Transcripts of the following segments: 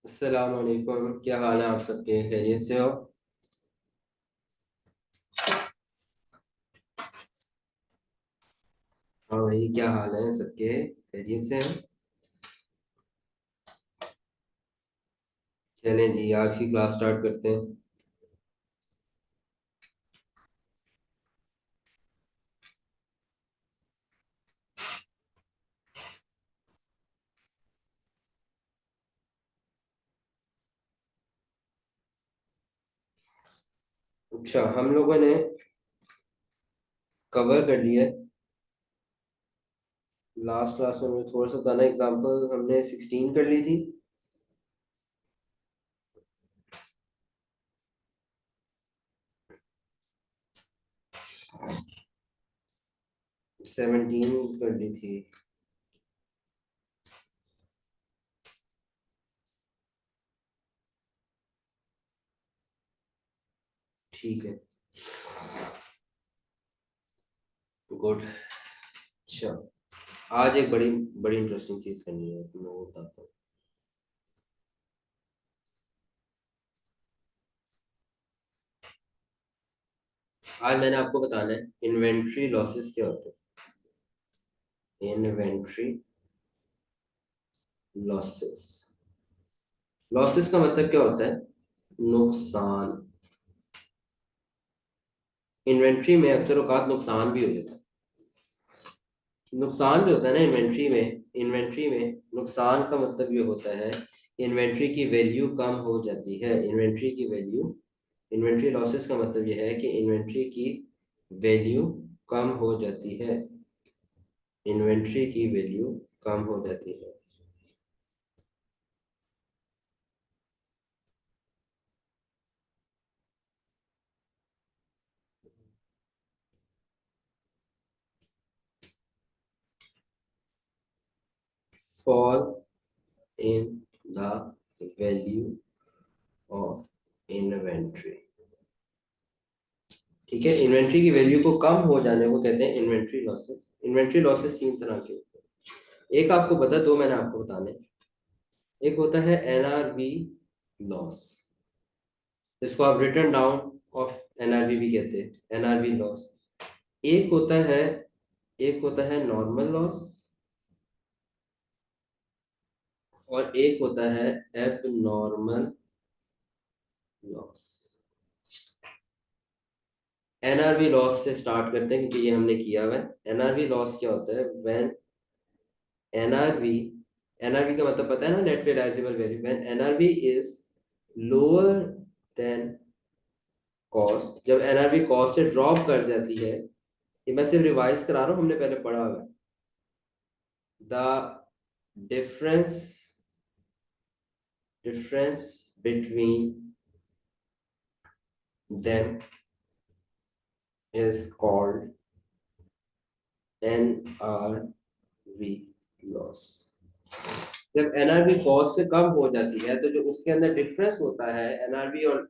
अस्सलाम वालेकुम। क्या हाल है आप सबके? खैरियत से हो? हाँ भाई, क्या हाल है सबके? खैरियत से हैं? चलें जी, आज की क्लास स्टार्ट करते हैं। अच्छा, हम लोगों ने कवर कर लिया है। लास्ट क्लास में मुझे थोड़ा सा बताना, एग्जांपल हमने 16 कर ली थी। 17 कर ली थी। ठीक है, गुड। अच्छा, आज एक बड़ी बड़ी इंटरेस्टिंग चीज़ करनी है, मैं वो बताता हूँ। आज मैंने आपको बताना है इन्वेंट्री लॉसेस क्या होते हैं। Inventory losses. लॉसेस का मतलब क्या होता है? नुकसान। इन्वेंट्री में अक्सर औकात नुकसान भी हो जाता है। नुकसान जो होता है ना इन्वेंट्री में नुकसान का मतलब ये होता है, इन्वेंट्री की वैल्यू कम हो जाती है। इन्वेंट्री की वैल्यू, इन्वेंट्री लॉसेस का मतलब ये है कि इन्वेंट्री की वैल्यू कम हो जाती है। इन्वेंट्री की वैल्यू कम हो जाती है। Fall in the value of inventory. ठीक है, इन्वेंट्री की वैल्यू को कम हो जाने को कहते हैं इन्वेंट्री लॉसेस। इन्वेंट्री लॉसेस तीन तरह के होते हैं। एक आपको पता है, दो मैंने आपको बताने। एक होता है एनआरवी लॉस, जिसको आप रिटर्न डाउन ऑफ एनआरवी भी कहते हैं, एनआरवी लॉस। एक होता है एक होता है नॉर्मल लॉस, और एक होता है एबनॉर्मल लॉस। एनआरवी लॉस से स्टार्ट करते हैं क्योंकि ये हमने किया हुआ है। एनआरवी लॉस क्या होता है? व्हेन एनआरवी, एनआरवी का मतलब पता है ना, net realisable value. When NRV is lower than cost, जब एनआरवी कॉस्ट से ड्रॉप कर जाती है। ये मैं सिर्फ रिवाइज करा रहा हूँ, हमने पहले पढ़ा हुआ है। The difference difference between them is called NRV loss. जब एनआरवी कॉस्ट से कम हो जाती है तो जो उसके अंदर डिफरेंस होता है, एनआरवी और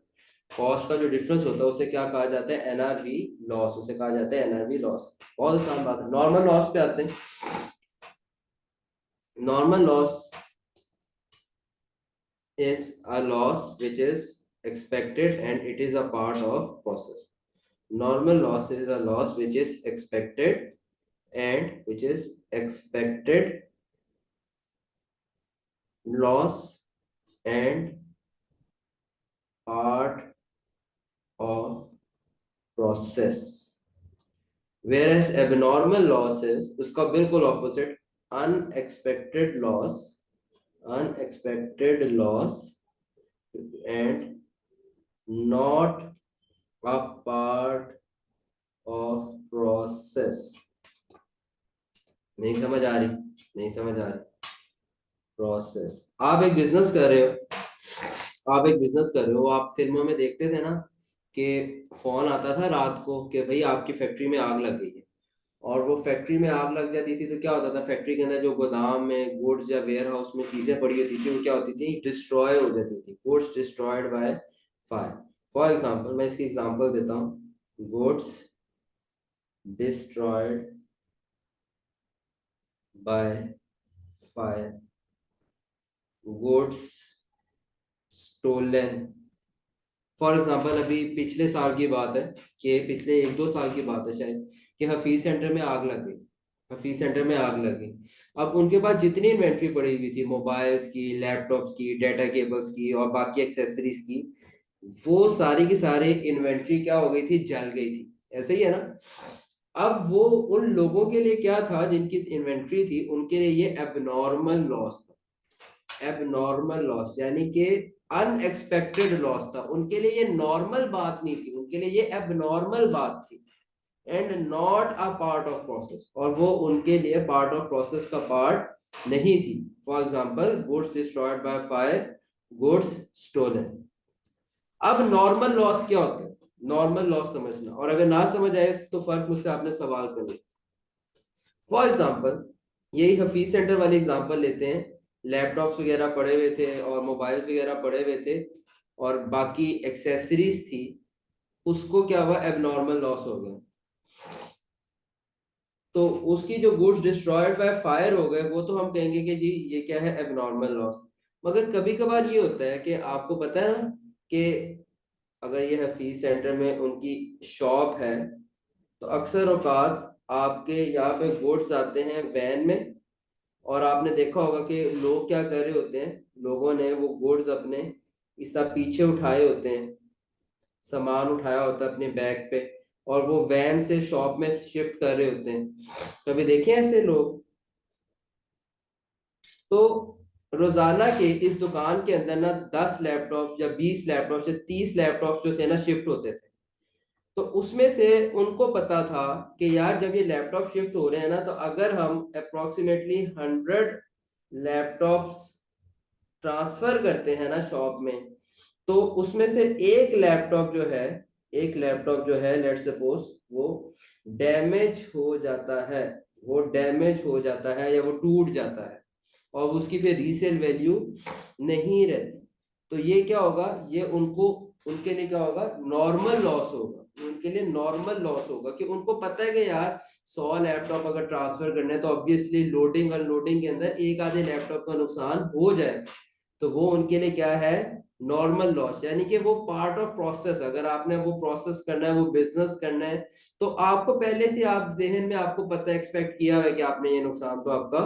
कॉस्ट का जो डिफरेंस होता है, उसे क्या कहा जाता है? NRV loss. उसे कहा जाता है एनआरवी लॉस। बहुत आसान बात है। नॉर्मल लॉस पे आते हैं। Normal loss is a loss which is expected and it is a part of process. Normal loss is a loss which is expected and which is expected loss and part of process. Whereas abnormal loss is उसका बिल्कुल opposite, unexpected loss, unexpected loss and not a part of process। नहीं समझ आ रही? नहीं समझ आ रही? Process. आप एक बिजनेस कर रहे हो, आप एक बिजनेस कर रहे हो, आप फिल्मों में देखते थे ना कि फोन आता था रात को कि भाई आपकी फैक्ट्री में आग लग गई है। और वो फैक्ट्री में आग लग जाती थी तो क्या होता था? फैक्ट्री के अंदर जो गोदाम में गुड्स या वेयर हाउस में चीजें पड़ी होती थी, वो क्या होती थी? डिस्ट्रॉय हो जाती थी। Goods destroyed by fire. For example, मैं इसकी एग्जाम्पल देता हूँ। Goods destroyed by fire. Goods stolen. For example अभी पिछले साल की बात है, कि पिछले 1-2 साल की बात है शायद, कि हफीज सेंटर में आग लग गई। हफीज सेंटर में आग लगी। अब उनके पास जितनी इन्वेंट्री पड़ी हुई थी, मोबाइल्स की, लैपटॉप्स की, डाटा केबल्स की और बाकी एक्सेसरीज की, वो सारी की सारी इन्वेंट्री क्या हो गई थी, जल गई थी। ऐसे ही है ना। अब वो उन लोगों के लिए क्या था जिनकी इन्वेंट्री थी, उनके लिए ये एबनॉर्मल लॉस था। एबनॉर्मल लॉस यानी कि अनएक्सपेक्टेड लॉस था। उनके लिए ये नॉर्मल बात नहीं थी, उनके लिए ये एबनॉर्मल बात थी, and not a part of process, और वो उनके लिए पार्ट ऑफ प्रोसेस का पार्ट नहीं थी। For example goods destroyed by fire, goods stolen. अब नॉर्मल लॉस क्या होता है, नॉर्मल लॉस समझना, और अगर ना समझ आए तो फर्क मुझसे आपने सवाल कर लिया। फॉर एग्जाम्पल यही हफीज सेंटर वाली एग्जाम्पल लेते हैं। लैपटॉप्स वगैरह पड़े हुए थे और मोबाइल्स वगैरह पड़े हुए थे और बाकी एक्सेसरीज थी, उसको क्या हुआ, एबनॉर्मल लॉस हो गया। तो उसकी जो गुड्स डिस्ट्रॉयड बाय फायर हो गए, वो तो हम कहेंगे कि जी ये क्या है, एबनॉर्मल लॉस। मगर कभी कभार ये होता है कि आपको पता है ना, कि अगर ये हफीज सेंटर में उनकी शॉप है, तो अक्सर औकात आपके यहाँ पे गुड्स आते हैं वैन में, और आपने देखा होगा कि लोग क्या कर रहे होते हैं, लोगों ने वो गुड्स अपने इस तरह पीछे उठाए होते हैं, सामान उठाया होता है अपने बैग पे, और वो वैन से शॉप में शिफ्ट कर रहे होते हैं। कभी देखे ऐसे लोग? तो रोजाना के इस दुकान के अंदर ना 10 लैपटॉप या 20 लैपटॉप या 30 लैपटॉप जो थे ना, शिफ्ट होते थे। तो उसमें से उनको पता था कि यार जब ये लैपटॉप शिफ्ट हो रहे हैं ना, तो अगर हम अप्रोक्सीमेटली 100 लैपटॉप्स ट्रांसफर करते हैं ना शॉप में, तो उसमें से एक लैपटॉप जो है लेट्स सपोज वो डैमेज हो जाता है, वो डैमेज हो जाता है या वो टूट जाता है, और उसकी फिर रीसेल वैल्यू नहीं रहती। तो ये क्या होगा, ये उनको, उनके लिए क्या होगा, नॉर्मल लॉस होगा। उनके लिए नॉर्मल लॉस होगा कि उनको पता है कि यार 100 लैपटॉप अगर ट्रांसफर करने हैं तो ऑब्वियसली लोडिंग अनलोडिंग के अंदर एक आधे लैपटॉप का नुकसान हो जाए। तो वो उनके लिए क्या है, नॉर्मल लॉस। यानी कि वो पार्ट ऑफ प्रोसेस, अगर आपने वो प्रोसेस करना है, वो बिजनेस करना है, तो आपको पहले से आप जेहन में आपको पता एक्सपेक्ट किया हुआ है कि आपने ये नुकसान तो आपका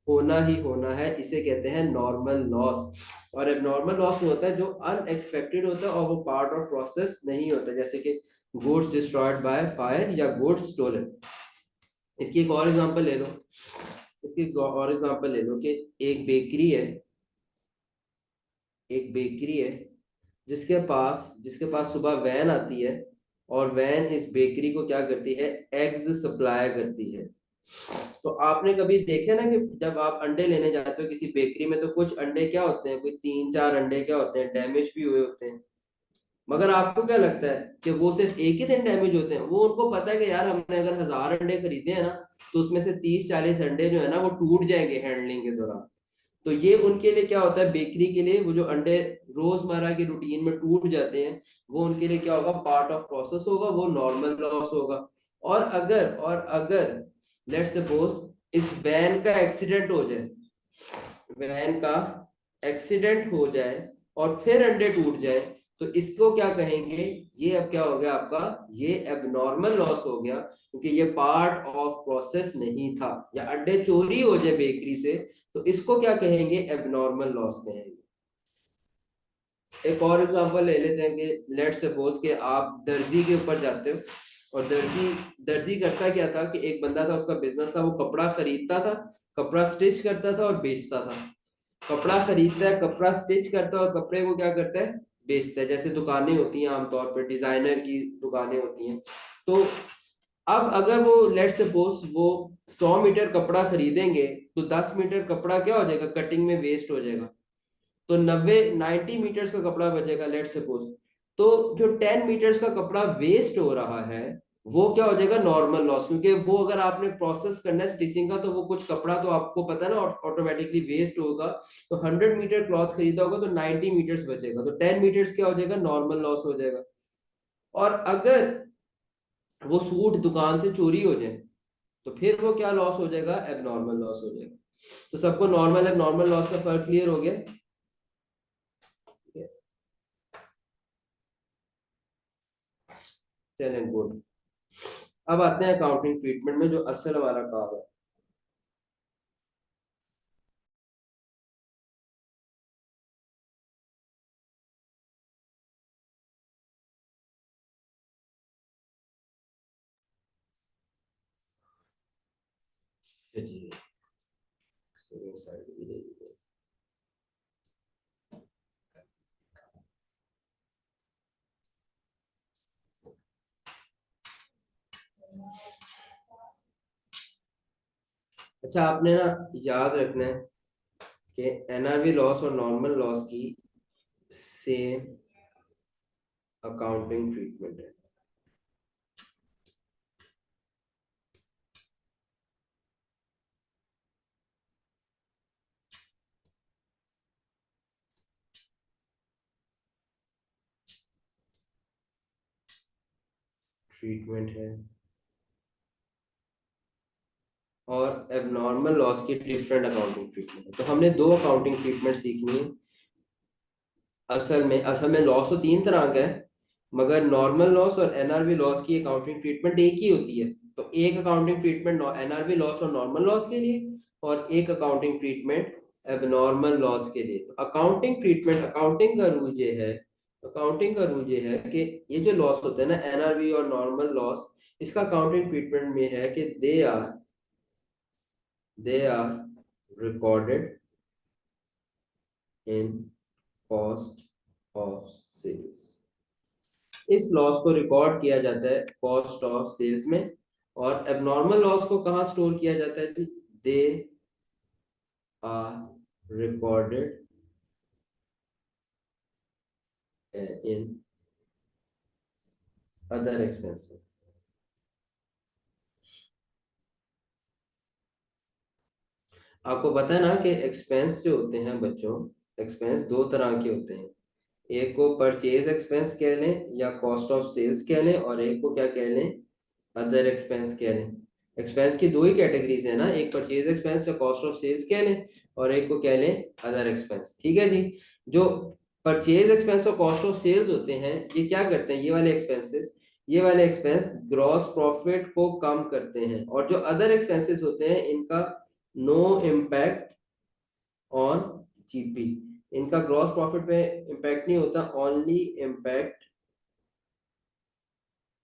होना ही होना है। इसे कहते हैं नॉर्मल लॉस। और अब नॉर्मल लॉस होता है जो अनएक्सपेक्टेड होता है और वो पार्ट ऑफ प्रोसेस नहीं होता, जैसे कि गुड्स डिस्ट्रॉयड बाय फायर या गुड्स स्टोलन। इसकी एक और एग्जांपल ले लो, इसकी एक और एग्जांपल ले लो कि एक बेकरी है, एक बेकरी है जिसके पास सुबह वैन आती है, और वैन इस बेकरी को क्या करती है, एग्स सप्लाई करती है। तो आपने कभी देखे ना कि जब आप अंडे लेने जाते हो किसी बेकरी में, तो कुछ अंडे क्या होते हैं, कोई 3-4 अंडे क्या होते हैं, डैमेज भी हुए होते हैं। मगर आपको क्या लगता है कि वो सिर्फ एक ही दिन डैमेज होते हैं? वो उनको पता है कि यार हमने अगर 1000 अंडे खरीदे हैं ना, तो उसमें से 30-40 अंडे जो है ना वो टूट जाएंगे हैंडलिंग के दौरान। तो ये उनके लिए क्या होता है, बेकरी के लिए वो जो अंडे रोजमर्रा के रूटीन में टूट जाते हैं, वो उनके लिए क्या होगा, पार्ट ऑफ प्रोसेस होगा, वो नॉर्मल लॉस होगा। और अगर लेट्स सपोज इस वैन का एक्सीडेंट हो जाए, वैन का एक्सीडेंट हो जाए और फिर अंडे टूट जाए, तो इसको क्या कहेंगे, ये अब क्या हो गया आपका, ये एबनॉर्मल लॉस हो गया, क्योंकि ये पार्ट ऑफ प्रोसेस नहीं था। या अंडे चोरी हो जाए बेकरी से, तो इसको क्या कहेंगे, एबनॉर्मल लॉस कहेंगे। एक और एग्जांपल ले लेते हैं कि लेट्स सपोज कि आप दर्जी के ऊपर जाते हो, और दर्जी दर्जी करता क्या था कि एक बंदा था, उसका बिजनेस था, वो कपड़ा खरीदता था, कपड़ा स्टिच करता था और बेचता था। कपड़ा खरीदता है, कपड़ा स्टिच करता है और कपड़े को क्या करता है, बेचता है। जैसे दुकानें होती हैं आमतौर पर, डिजाइनर की दुकानें होती हैं। तो अब अगर वो लेट सपोज वो 100 मीटर कपड़ा खरीदेंगे, तो 10 मीटर कपड़ा क्या हो जाएगा, कटिंग में वेस्ट हो जाएगा। तो 90 मीटर्स का कपड़ा बचेगा लेट सपोज। तो जो 10 मीटर्स का कपड़ा वेस्ट हो रहा है, वो क्या हो जाएगा, नॉर्मल लॉस। क्योंकि वो अगर आपने प्रोसेस करना है स्टिचिंग का, तो वो कुछ कपड़ा तो आपको पता है ना ऑटोमेटिकली वेस्ट होगा। तो 100 मीटर क्लॉथ खरीदा होगा तो 90 मीटर्स बचेगा, तो 10 मीटर्स क्या हो जाएगा, नॉर्मल लॉस हो जाएगा। और अगर वो सूट दुकान से चोरी हो जाए, तो फिर वो क्या लॉस हो जाएगा, एबनॉर्मल लॉस हो जाएगा। तो सबको नॉर्मल एबनॉर्मल लॉस का फर्क क्लियर हो गया? चलें गुड। अब आते हैं अकाउंटिंग ट्रीटमेंट में, जो असल हमारा काम है। जी, साइड भी दे दीजिए। अच्छा, आपने ना याद रखना है कि एनआरवी लॉस और नॉर्मल लॉस की सेम अकाउंटिंग ट्रीटमेंट है। ट्रीटमेंट है, और एबनॉर्मल लॉस की डिफरेंट अकाउंटिंग ट्रीटमेंट है। तो हमने दो अकाउंटिंग ट्रीटमेंट सीखनी है। असल में लॉस तो तीन तरह का है, मगर नॉर्मल लॉस और एनआरवी लॉस की अकाउंटिंग ट्रीटमेंट एक ही होती है। तो एक अकाउंटिंग ट्रीटमेंट एनआरवी लॉस और नॉर्मल लॉस के लिए, और एक अकाउंटिंग ट्रीटमेंट एबनॉर्मल लॉस के लिए। तो अकाउंटिंग ट्रीटमेंट, अकाउंटिंग का रूल ये है कि ये जो लॉस होते हैं ना, एनआरवी और नॉर्मल लॉस, इसका अकाउंटिंग ट्रीटमेंट में है कि they are recorded in cost of sales. इस लॉस को रिकॉर्ड किया जाता है कॉस्ट ऑफ सेल्स में। और एबनॉर्मल लॉस को कहाँ स्टोर किया जाता है जी? They are recorded in other expenses. आपको पता है ना कि एक्सपेंस जो होते हैं बच्चों, एक्सपेंस दो तरह के होते हैं। एक को परचेज एक्सपेंस कह लें या कॉस्ट ऑफ सेल्स कह लें, और एक को क्या कह लें? अदर एक्सपेंस कह लें। एक्सपेंस की दो ही कैटेगरीज है ना, एक परचेज एक्सपेंस या कॉस्ट ऑफ सेल्स कह लें, और एक को कह लें अदर एक्सपेंस। ठीक है जी। जो परचेज एक्सपेंस और कॉस्ट ऑफ सेल्स होते हैं, ये क्या करते हैं? ये वाले एक्सपेंस ग्रॉस प्रॉफिट को कम करते हैं। और जो अदर एक्सपेंसेस होते हैं, इनका नो इम्पैक्ट ऑन जीपी। इनका ग्रॉस प्रॉफिट पे इम्पैक्ट नहीं होता, ओनली इम्पैक्ट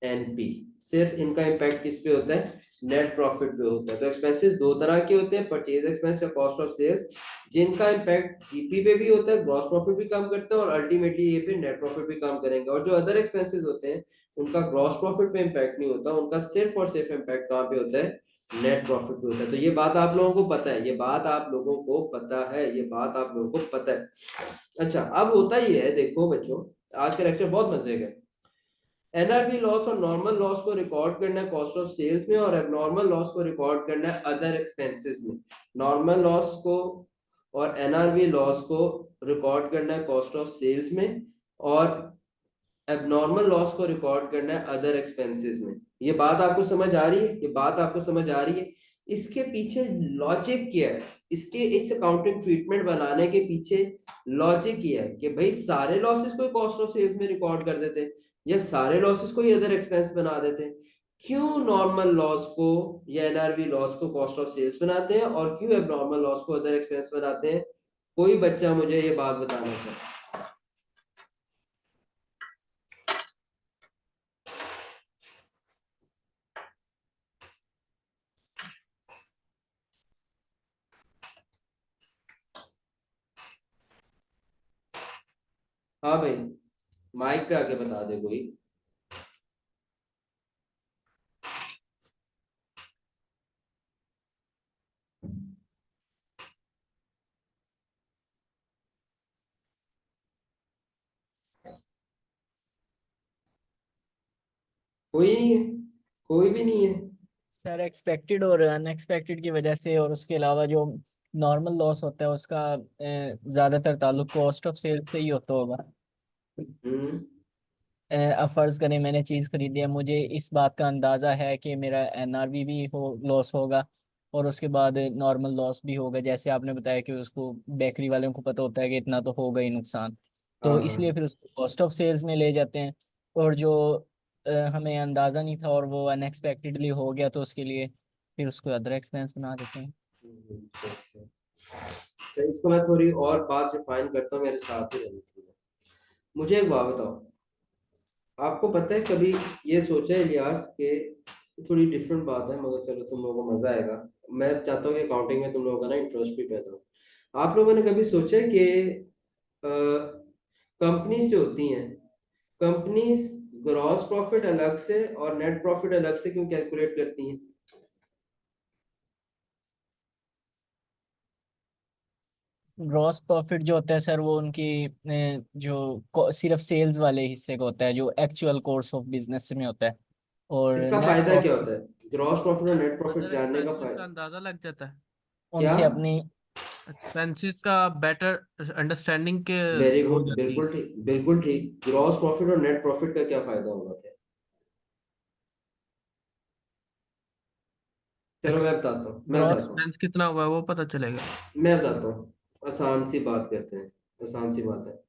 एनपी। सिर्फ इनका इम्पैक्ट किस पे होता है? नेट प्रॉफिट पे होता है। तो एक्सपेंसेस दो तरह के होते हैं, परचेज एक्सपेंस या कॉस्ट ऑफ सेल्स, जिनका इम्पैक्ट जीपी पे भी होता है, ग्रॉस प्रॉफिट भी कम करते हैं, और अल्टीमेटली ये पे नेट प्रॉफिट भी कम करेंगे। और जो अदर एक्सपेंसेस होते हैं, उनका ग्रॉस प्रॉफिट पे इम्पैक्ट नहीं होता, उनका सिर्फ और सिर्फ इम्पैक्ट कहाँ पे होता है? नेट प्रॉफिट पे होता है। तो ये बात आप लोगों को पता है, ये बात आप लोगों को पता है, ये बात आप लोगों को पता है। अच्छा, अब होता ही है, देखो बच्चों, आज का लेक्चर बहुत मजे का है। एनआरवी लॉस और नॉर्मल लॉस को रिकॉर्ड करना है कॉस्ट ऑफ सेल्स में, और एबनॉर्मल लॉस को रिकॉर्ड करना है अदर एक्सपेंसेस में। नॉर्मल लॉस को और एनआरवी लॉस को रिकॉर्ड करना है कॉस्ट ऑफ सेल्स में, और एबनॉर्मल लॉस को रिकॉर्ड करना है अदर एक्सपेंसेस में। ये बात आपको समझ आ रही है? ये बात आपको समझ आ रही है? इसके पीछे लॉजिक क्या है? इस अकाउंटिंग ट्रीटमेंट बनाने के पीछे लॉजिक ये है कि भाई सारे लॉसेस को कॉस्ट ऑफ सेल्स में रिकॉर्ड कर देते हैं, या सारे लॉसेस को ही अदर एक्सपेंस बना देते हैं। क्यों नॉर्मल लॉस को या एनआरवी लॉस को कॉस्ट ऑफ सेल्स बनाते हैं, और क्यों एबनॉर्मल लॉस को अदर एक्सपेंस बनाते हैं? कोई बच्चा मुझे ये बात बताना चाहिए। हाँ भाई, माइक पे आके बता दे कोई। कोई नहीं है, कोई भी नहीं है। सर एक्सपेक्टेड और अनएक्सपेक्टेड की वजह से, और उसके अलावा जो नॉर्मल लॉस होता है उसका ज़्यादातर ताल्लुक कॉस्ट ऑफ सेल से ही होता होगा। हम्म। अब फर्ज करें मैंने चीज़ खरीदी है, मुझे इस बात का अंदाज़ा है कि मेरा एनआरवी भी हो लॉस होगा, और उसके बाद नॉर्मल लॉस भी होगा। जैसे आपने बताया कि उसको बेकरी वालों को पता होता है कि इतना तो होगा ही नुकसान, हाँ तो हाँ। इसलिए फिर उसको कॉस्ट ऑफ सेल्स में ले जाते हैं। और जो हमें अंदाज़ा नहीं था और वो अनएक्सपेक्टेडली हो गया, तो उसके लिए फिर उसको अदर एक्सपेंस बना देते हैं। सही सही। तो इसको मैं थोड़ी और बात रिफाइन करता हूँ, मेरे साथ ही रहना चाहिए। मुझे एक बात बताओ, आपको पता है कभी ये सोचा है इलियास के, थोड़ी डिफरेंट बात है मगर चलो तुम लोगों को मजा आएगा। मैं चाहता हूँ कि अकाउंटिंग में तुम लोगों का ना इंटरेस्ट भी पैदा हो। आप लोगों ने कभी सोचा है कि कंपनीज जो होती हैं, कंपनीज ग्रॉस प्रॉफिट अलग से और नेट प्रॉफिट अलग से क्यों कैलकुलेट करती हैं? ग्रॉस प्रॉफिट जो होता है सर, वो उनकी जो सिर्फ सेल्स वाले हिस्से का होता है, जो एक्चुअल कोर्स ऑफ बिजनेस में होता है। और इसका नेट फायदा क्या प्रॉफिट होता है, ग्रॉस प्रॉफिट और नेट प्रॉफिट अदर जानने का एक्सपेंसेस का फायदा अंदाजा लग जाता है। क्या? उनसे अपनी। एक्सपेंसेस का बेटर अंडरस्टैंडिंग के वेरी हो गुड, जाती है। बिल्कुल ठीक, बिल्कुल ठीक। ग्रॉस प्रॉफिट और नेट प्रॉफिट का क्या फायदा होगा फिर? चलो मैं बताता हूँ, मैं ग्रॉस बताता हूँ, एक्सपेंस कितना हुआ है वो पता चलेगा। मैं बताता हूँ। आसान सी बात करते हैं, आसान सी बात है।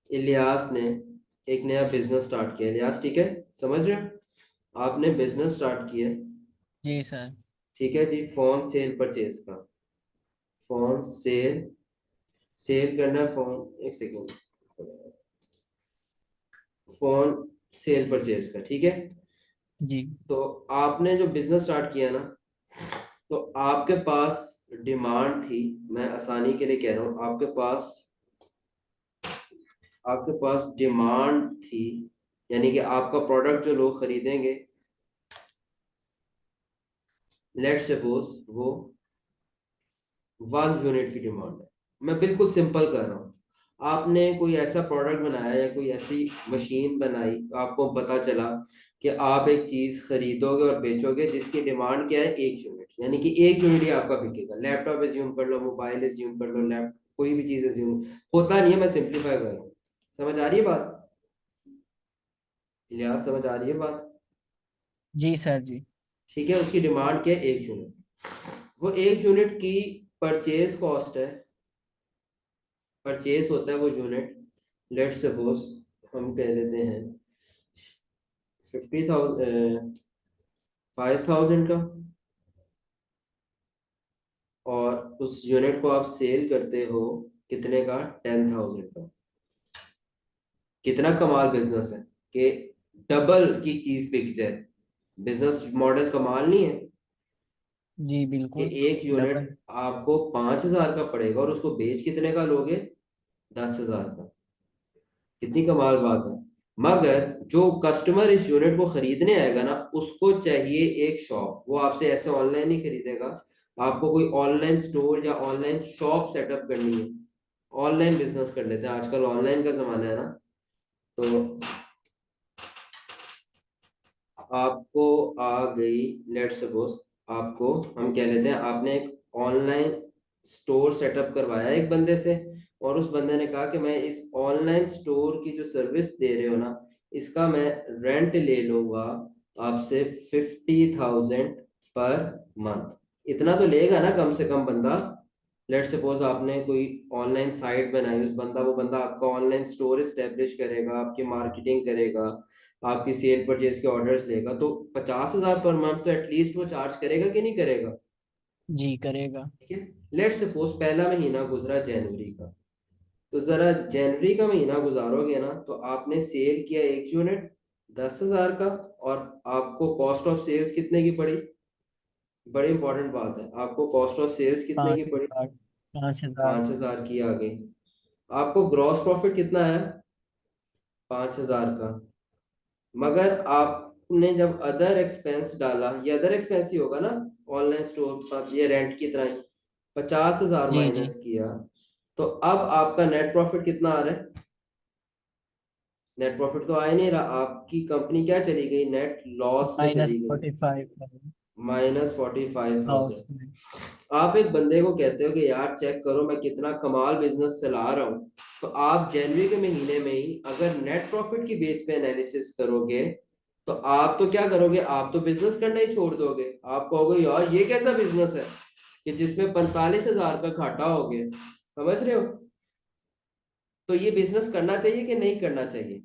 इलियास ने एक नया बिजनेस स्टार्ट किया, इलियास ठीक है, समझ रहे हो? आपने बिजनेस स्टार्ट किया, जी सर। ठीक है जी, फोन सेल परचेज का। फोन सेल, सेल करना है फोन, एक सेकेंड, फोन सेल परचेज का, ठीक है। जी तो आपने जो बिजनेस स्टार्ट किया ना, तो आपके पास डिमांड थी, मैं आसानी के लिए कह रहा हूँ, आपके पास डिमांड थी, यानी कि आपका प्रोडक्ट जो लोग खरीदेंगे, लेट सपोज वो 1 यूनिट की डिमांड है। मैं बिल्कुल सिंपल कर रहा हूँ। आपने कोई ऐसा प्रोडक्ट बनाया या कोई ऐसी मशीन बनाई, आपको पता चला कि आप एक चीज खरीदोगे और बेचोगे जिसकी डिमांड क्या है, 1 यूनिट, यानी कि 1 यूनिट ही आपका बिकेगा। लैपटॉप एज्यूम कर लो, मोबाइल एज्यूम कर लो, लैप कोई भी चीज एज्यूम, होता नहीं है, मैं सिंप्लीफाई कर रहा हूँ। समझ आ रही है बात? इलियास समझ आ रही है बात? जी सर। जी ठीक है, उसकी डिमांड क्या है, 1 यूनिट। वो 1 यूनिट की परचेज कॉस्ट है, परचेज होता है वो यूनिट, लेट सपोज हम कह लेते हैं 50,000, 5,000 का, और उस यूनिट को आप सेल करते हो कितने का, 10,000 का। कितना कमाल बिजनेस है कि डबल की चीज बिक जाए। बिजनेस मॉडल कमाल नहीं है जी कि बिल्कुल। 1 यूनिट डबल। आपको 5,000 का पड़ेगा और उसको बेच कितने का लोगे, 10,000 का। कितनी कमाल बात है। मगर जो कस्टमर इस यूनिट को खरीदने आएगा ना, उसको चाहिए एक शॉप, वो आपसे ऐसे ऑनलाइन नहीं खरीदेगा। आपको कोई ऑनलाइन स्टोर या ऑनलाइन शॉप सेटअप करनी है। ऑनलाइन बिजनेस कर लेते हैं, आजकल ऑनलाइन का जमाना है ना। तो आपको आ गई, लेट सपोज आपको, हम कह लेते हैं आपने एक ऑनलाइन स्टोर सेटअप करवाया एक बंदे से, और उस बंदे ने कहा कि मैं इस ऑनलाइन स्टोर की जो सर्विस दे रहे हो ना, इसका मैं रेंट ले लूंगा आपसे 50,000 पर मंथ। इतना तो लेगा ना कम से कम बंदा। लेट सपोज आपने कोई ऑनलाइन साइट बनाई, उस बंदा वो बंदा आपका ऑनलाइन स्टोर इस्टेब्लिश करेगा, आपकी मार्केटिंग करेगा, आपकी सेल परचेज के ऑर्डर्स लेगा, तो 50,000 पर मंथ तो एटलीस्ट वो चार्ज करेगा कि नहीं करेगा? जी करेगा। ठीक है। लेट सपोज पहला महीना गुजरा जनवरी का, तो जरा जनवरी का महीना गुजारोगे ना, तो आपने सेल किया 1 यूनिट 10,000 का, और आपको कॉस्ट ऑफ सेल्स कितने की पड़ी? बड़ी इंपॉर्टेंट बात है, आपको कॉस्ट ऑफ सेल्स कितने की पाँच पड़ी? हजार 5,000। 5,000 की आ गई। आपको ग्रॉस प्रॉफिट कितना है, 5,000 का। मगर आपने जब अदर एक्सपेंस डाला, ये अदर एक्सपेंस ही होगा ना, ऑनलाइन स्टोर का ये रेंट की तरह ही, 50,000 जी जी। माइनस किया, तो अब आपका नेट प्रॉफिट कितना आ रहा है? नेट प्रॉफिट तो आ ही नहीं रहा, आपकी कंपनी क्या चली गई, नेट लॉस में माइनस चली गई, 45,000। -45,000। आप एक बंदे को कहते हो कि यार चेक करो मैं कितना कमाल बिजनेस चला रहा हूँ, तो आप जनवरी के महीने में ही अगर नेट प्रॉफिट की बेस पे एनालिसिस करोगे, तो आप तो क्या करोगे, आप तो बिजनेस करना ही छोड़ दोगे। आप कहोगे यार ये कैसा बिजनेस है कि जिसमें 45,000 का घाटा हो गया। समझ रहे हो? तो ये बिजनेस करना चाहिए कि नहीं करना चाहिए?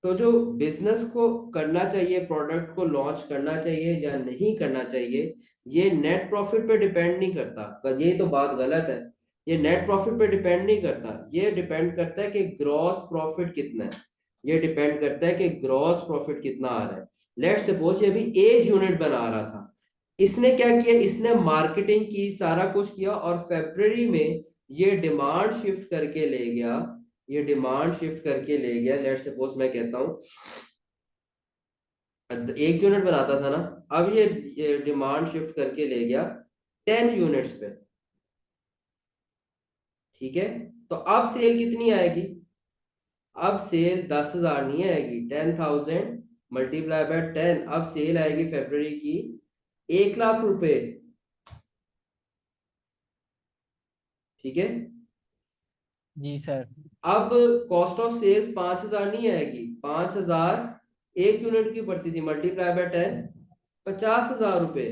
तो जो बिजनेस को करना चाहिए, प्रोडक्ट को लॉन्च करना चाहिए या नहीं करना चाहिए, ये नेट प्रॉफिट पे डिपेंड नहीं करता। ये तो बात गलत है। ये नेट प्रॉफिट पे डिपेंड नहीं करता, ये डिपेंड करता है कि ग्रॉस प्रॉफिट कितना है। ये डिपेंड करता है कि ग्रॉस प्रॉफिट कितना आ रहा है। लेट्स सपोज ये अभी एक यूनिट बना रहा था, इसने क्या किया, इसने मार्केटिंग की, सारा कुछ किया, और फेब्रुअरी में ये डिमांड शिफ्ट करके ले गया। ये डिमांड शिफ्ट करके ले गया, लेट्स सपोज मैं कहता हूं एक यूनिट बनाता था ना, अब ये डिमांड शिफ्ट करके ले गया 10 यूनिट्स पे। ठीक है, तो अब सेल कितनी आएगी? अब सेल 10,000 नहीं आएगी, 10,000 मल्टीप्लाई बाय 10। अब सेल आएगी फरवरी की 1,00,000 रुपए। ठीक है, जी सर। अब कॉस्ट ऑफ सेल्स 5,000 नहीं आएगी, 5,000 एक यूनिट की पड़ती थी, मल्टीप्लाई बाय 10, 50,000 रुपए।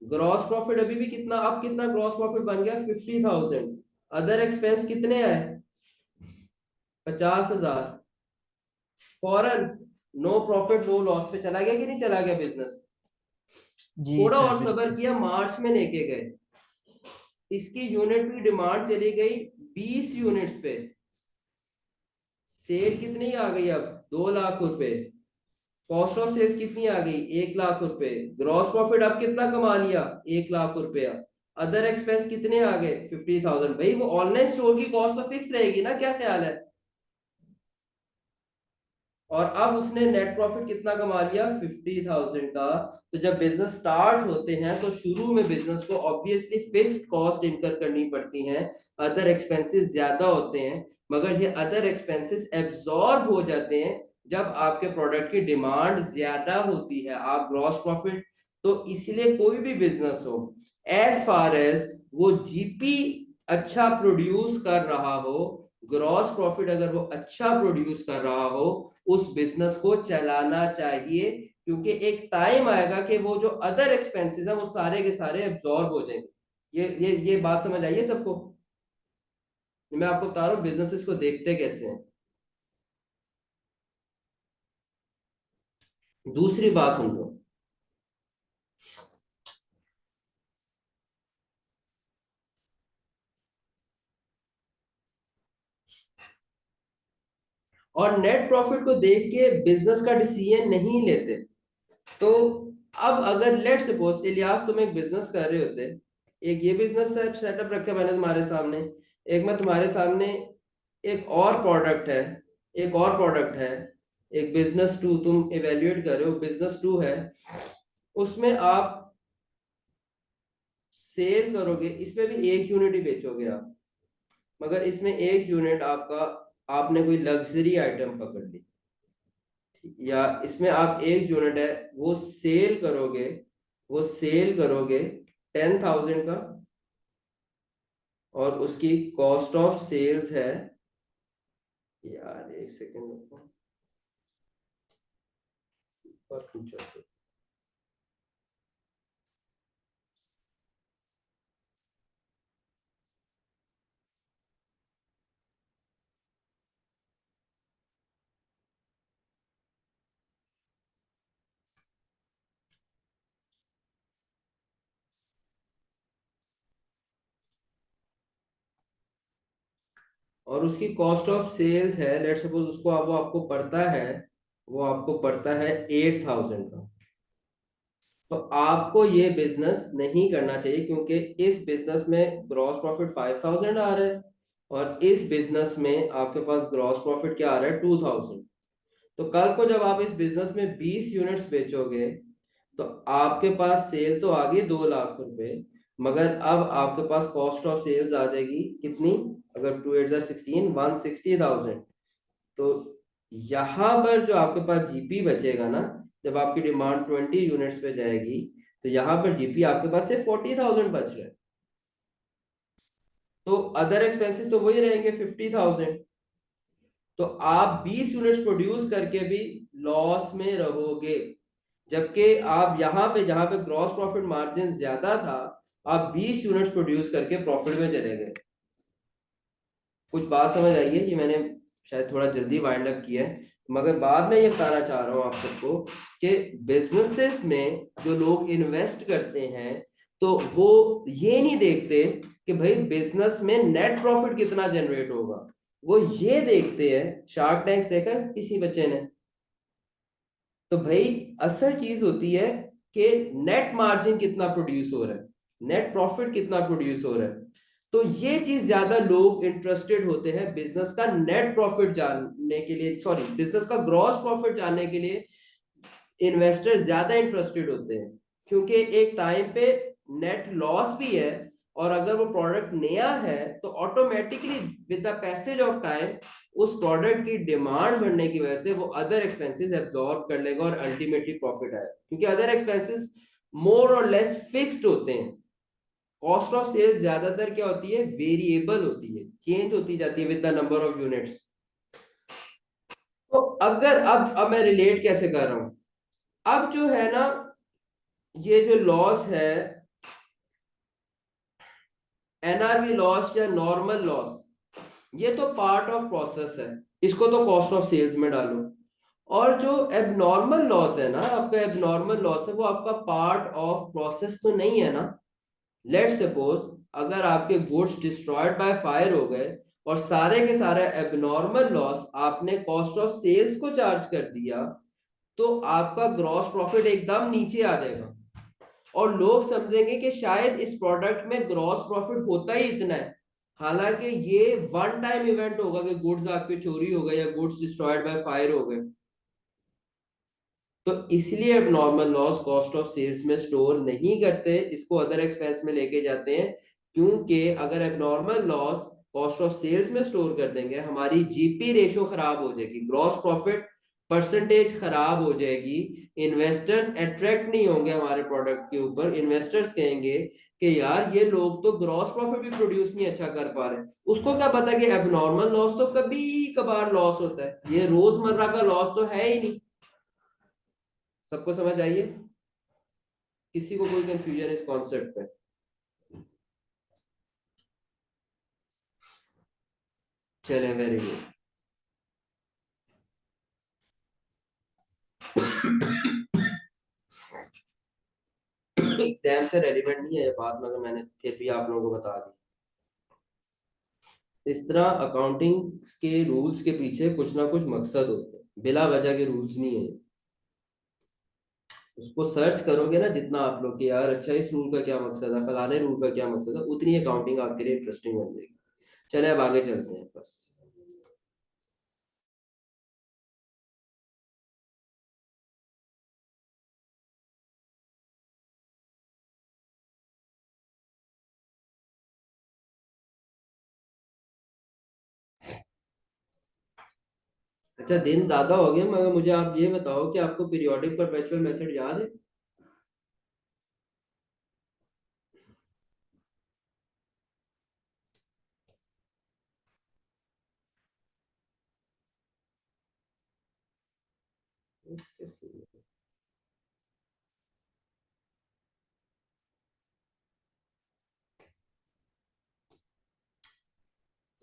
ग्रॉस प्रॉफिट अभी भी कितना, अब कितना ग्रॉस प्रॉफिट बन गया? 50,000। अदर एक्सपेंस कितने आए? 50,000। फौरन नो प्रॉफिट नो लॉस पे चला गया कि नहीं चला गया बिजनेस? जी थोड़ा सर और सबर बिल्कुल। किया, मार्च में लेके गए, इसकी यूनिट की डिमांड चली गई 20 यूनिट्स पे। सेल कितनी आ गई? अब 2,00,000 रुपए। कॉस्ट ऑफ सेल्स कितनी आ गई? 1,00,000 रुपए। ग्रॉस प्रॉफिट अब कितना कमा लिया? 1,00,000 रुपया। अदर एक्सपेंस कितने आ गए? 50,000। भाई वो ऑनलाइन स्टोर की कॉस्ट तो फिक्स रहेगी ना, क्या ख्याल है? और अब उसने नेट प्रॉफिट कितना कमा लिया? 50,000 का। तो जब बिजनेस स्टार्ट होते हैं तो शुरू में बिजनेस को ऑब्वियसली फिक्स्ड कॉस्ट इनकर करनी पड़ती हैं, अदर एक्सपेंसेस ज्यादा होते हैं, मगर ये अदर एक्सपेंसेस एब्जॉर्ब हो जाते हैं जब आपके प्रोडक्ट की डिमांड ज्यादा होती है। आप ग्रॉस प्रॉफिट, तो इसलिए कोई भी बिजनेस हो, एज फार एज वो जीपी अच्छा प्रोड्यूस कर रहा हो, ग्रॉस प्रॉफिट अगर वो अच्छा प्रोड्यूस कर रहा हो, उस बिजनेस को चलाना चाहिए, क्योंकि एक टाइम आएगा कि वो जो अदर एक्सपेंसेस है वो सारे के सारे एब्जॉर्ब हो जाएंगे। ये बात समझ आई है सबको? मैं आपको बता रहा हूँ बिजनेसेस को देखते कैसे हैं। दूसरी बात समझो, और नेट प्रॉफिट को देख के बिजनेस का डिसीजन नहीं लेते। तो अब अगर लेट सपोज इलियास तुम एक बिजनेस कर रहे होते, एक ये बिजनेस सेटअप रखा मैंने तुम्हारे सामने, एक मैं तुम्हारे सामने एक और प्रोडक्ट है, एक और प्रोडक्ट है, एक बिजनेस टू तुम इवेल्युएट कर रहे हो, बिजनेस टू है, उसमें आप सेल करोगे, इसमें भी एक यूनिट ही बेचोगे आप, मगर इसमें एक यूनिट आपका, आपने कोई लग्जरी आइटम पकड़ ली, या इसमें आप एक यूनिट है वो सेल करोगे, वो सेल करोगे 10,000 का, और उसकी कॉस्ट ऑफ सेल्स है, यार एक सेकेंड रुको, और पूछो। और उसकी कॉस्ट ऑफ सेल्स है, लेट सपोज उसको वो आपको पड़ता है, वो आपको पड़ता है 8,000 का। तो आपको ये बिजनेस नहीं करना चाहिए, क्योंकि इस बिजनेस में ग्रॉस प्रॉफिट 5,000 आ रहा है, और इस बिजनेस में आपके पास ग्रॉस प्रॉफिट क्या आ रहा है? 2,000। तो कल को जब आप इस बिजनेस में 20 यूनिट्स बेचोगे, तो आपके पास सेल तो आ गई 2,00,000 रुपए, मगर अब आपके पास कॉस्ट ऑफ सेल्स आ जाएगी कितनी? अगर 2 8 16 160,000। तो यहाँ पर जो आपके पास जीपी बचेगा ना, जब आपकी डिमांड 20 यूनिट्स पे जाएगी, तो यहाँ पर जीपी आपके पास से 40,000 बच रहा है। तो अदर एक्सपेंसेस तो वही रहेंगे 50,000। तो आप 20 यूनिट्स प्रोड्यूस करके भी लॉस में रहोगे, जबकि आप यहाँ पे जहां पे ग्रॉस प्रॉफिट मार्जिन ज्यादा था, आप 20 यूनिट्स प्रोड्यूस करके प्रॉफिट में चले गए। कुछ बात समझ आई है? ये मैंने शायद थोड़ा जल्दी वाइंड अप किया है, मगर बाद में ये बताना चाह रहा हूँ आप सबको कि बिजनेसेस में जो लोग इन्वेस्ट करते हैं तो वो ये नहीं देखते कि भाई बिजनेस में नेट प्रॉफिट कितना जनरेट होगा, वो ये देखते हैं, शार्क टैंक्स देखा है किसी बच्चे ने, तो भाई असल चीज होती है कि नेट मार्जिन कितना प्रोड्यूस हो रहा है, नेट प्रॉफिट कितना प्रोड्यूस हो रहा है। तो ये चीज ज्यादा लोग इंटरेस्टेड होते हैं बिजनेस का नेट प्रॉफिट जानने के लिए, सॉरी बिजनेस का ग्रॉस प्रॉफिट जानने के लिए इन्वेस्टर ज्यादा इंटरेस्टेड होते हैं, क्योंकि एक टाइम पे नेट लॉस भी है, और अगर वो प्रोडक्ट नया है तो automatically with the passage of time उस प्रोडक्ट की डिमांड बढ़ने की वजह से वो अदर एक्सपेंसेस एब्जॉर्ब कर लेगा और अल्टीमेटली प्रॉफिट आएगा, क्योंकि अदर एक्सपेंसेस मोर और लेस फिक्स्ड होते हैं। कॉस्ट ऑफ सेल्स ज्यादातर क्या होती है, वेरिएबल होती है, चेंज होती जाती है with the number of units. तो अगर अब मैं रिलेट कैसे कर रहा हूं, अब जो है ना ये जो लॉस है एनआरवी लॉस या नॉर्मल लॉस, ये तो पार्ट ऑफ प्रोसेस है, इसको तो कॉस्ट ऑफ सेल्स में डालो। और जो एबनॉर्मल लॉस है ना, आपका एबनॉर्मल लॉस है वो आपका पार्ट ऑफ प्रोसेस तो नहीं है ना। लेट सपोज अगर आपके गुड्स डिस्ट्रॉयड बाय फायर हो गए और सारे के सारे एबनॉर्मल लॉस आपने कॉस्ट ऑफ सेल्स को चार्ज कर दिया, तो आपका ग्रॉस प्रॉफिट एकदम नीचे आ जाएगा और लोग समझेंगे कि शायद इस प्रोडक्ट में ग्रॉस प्रॉफिट होता ही इतना है, हालांकि ये वन टाइम इवेंट होगा कि गुड्स आपके चोरी हो गए या गुड्स डिस्ट्रॉयड बाय फायर हो गए। तो इसलिए अब normal loss cost of sales में स्टोर नहीं करते, इसको अदर एक्सपेंस में लेके जाते हैं, क्योंकि अगर abnormal loss cost of sales में स्टोर कर देंगे हमारी जीपी रेशो खराब हो जाएगी, ग्रॉस प्रॉफिट परसेंटेज खराब हो जाएगी, इन्वेस्टर्स अट्रैक्ट नहीं होंगे हमारे प्रोडक्ट के ऊपर, इन्वेस्टर्स कहेंगे कि यार ये लोग तो ग्रॉस प्रॉफिट भी प्रोड्यूस नहीं अच्छा कर पा रहे। उसको क्या पता कि एबनॉर्मल लॉस तो कभी कभार लॉस होता है, ये रोजमर्रा का लॉस तो है ही नहीं। सबको समझ आइए, किसी को कोई कंफ्यूजन इस कॉन्सेप्ट पे? चले, वेरी गुड। एग्जाम से रेलिवेंट नहीं है ये बात, मगर मैंने फिर भी आप लोगों को बता दी। इस तरह अकाउंटिंग के रूल्स के पीछे कुछ ना कुछ मकसद होते हैं, बिला वजह के रूल्स नहीं है। उसको सर्च करोगे ना जितना आप लोग कि यार अच्छा इस रूल का क्या मकसद है, फलाने रूल का क्या मकसद है, उतनी अकाउंटिंग आपके लिए इंटरेस्टिंग बन जाएगी। चले अब आगे चलते हैं बस। अच्छा दिन ज्यादा हो गया, मगर मुझे आप ये बताओ कि आपको पीरियोडिक परपेचुअल मेथड याद है?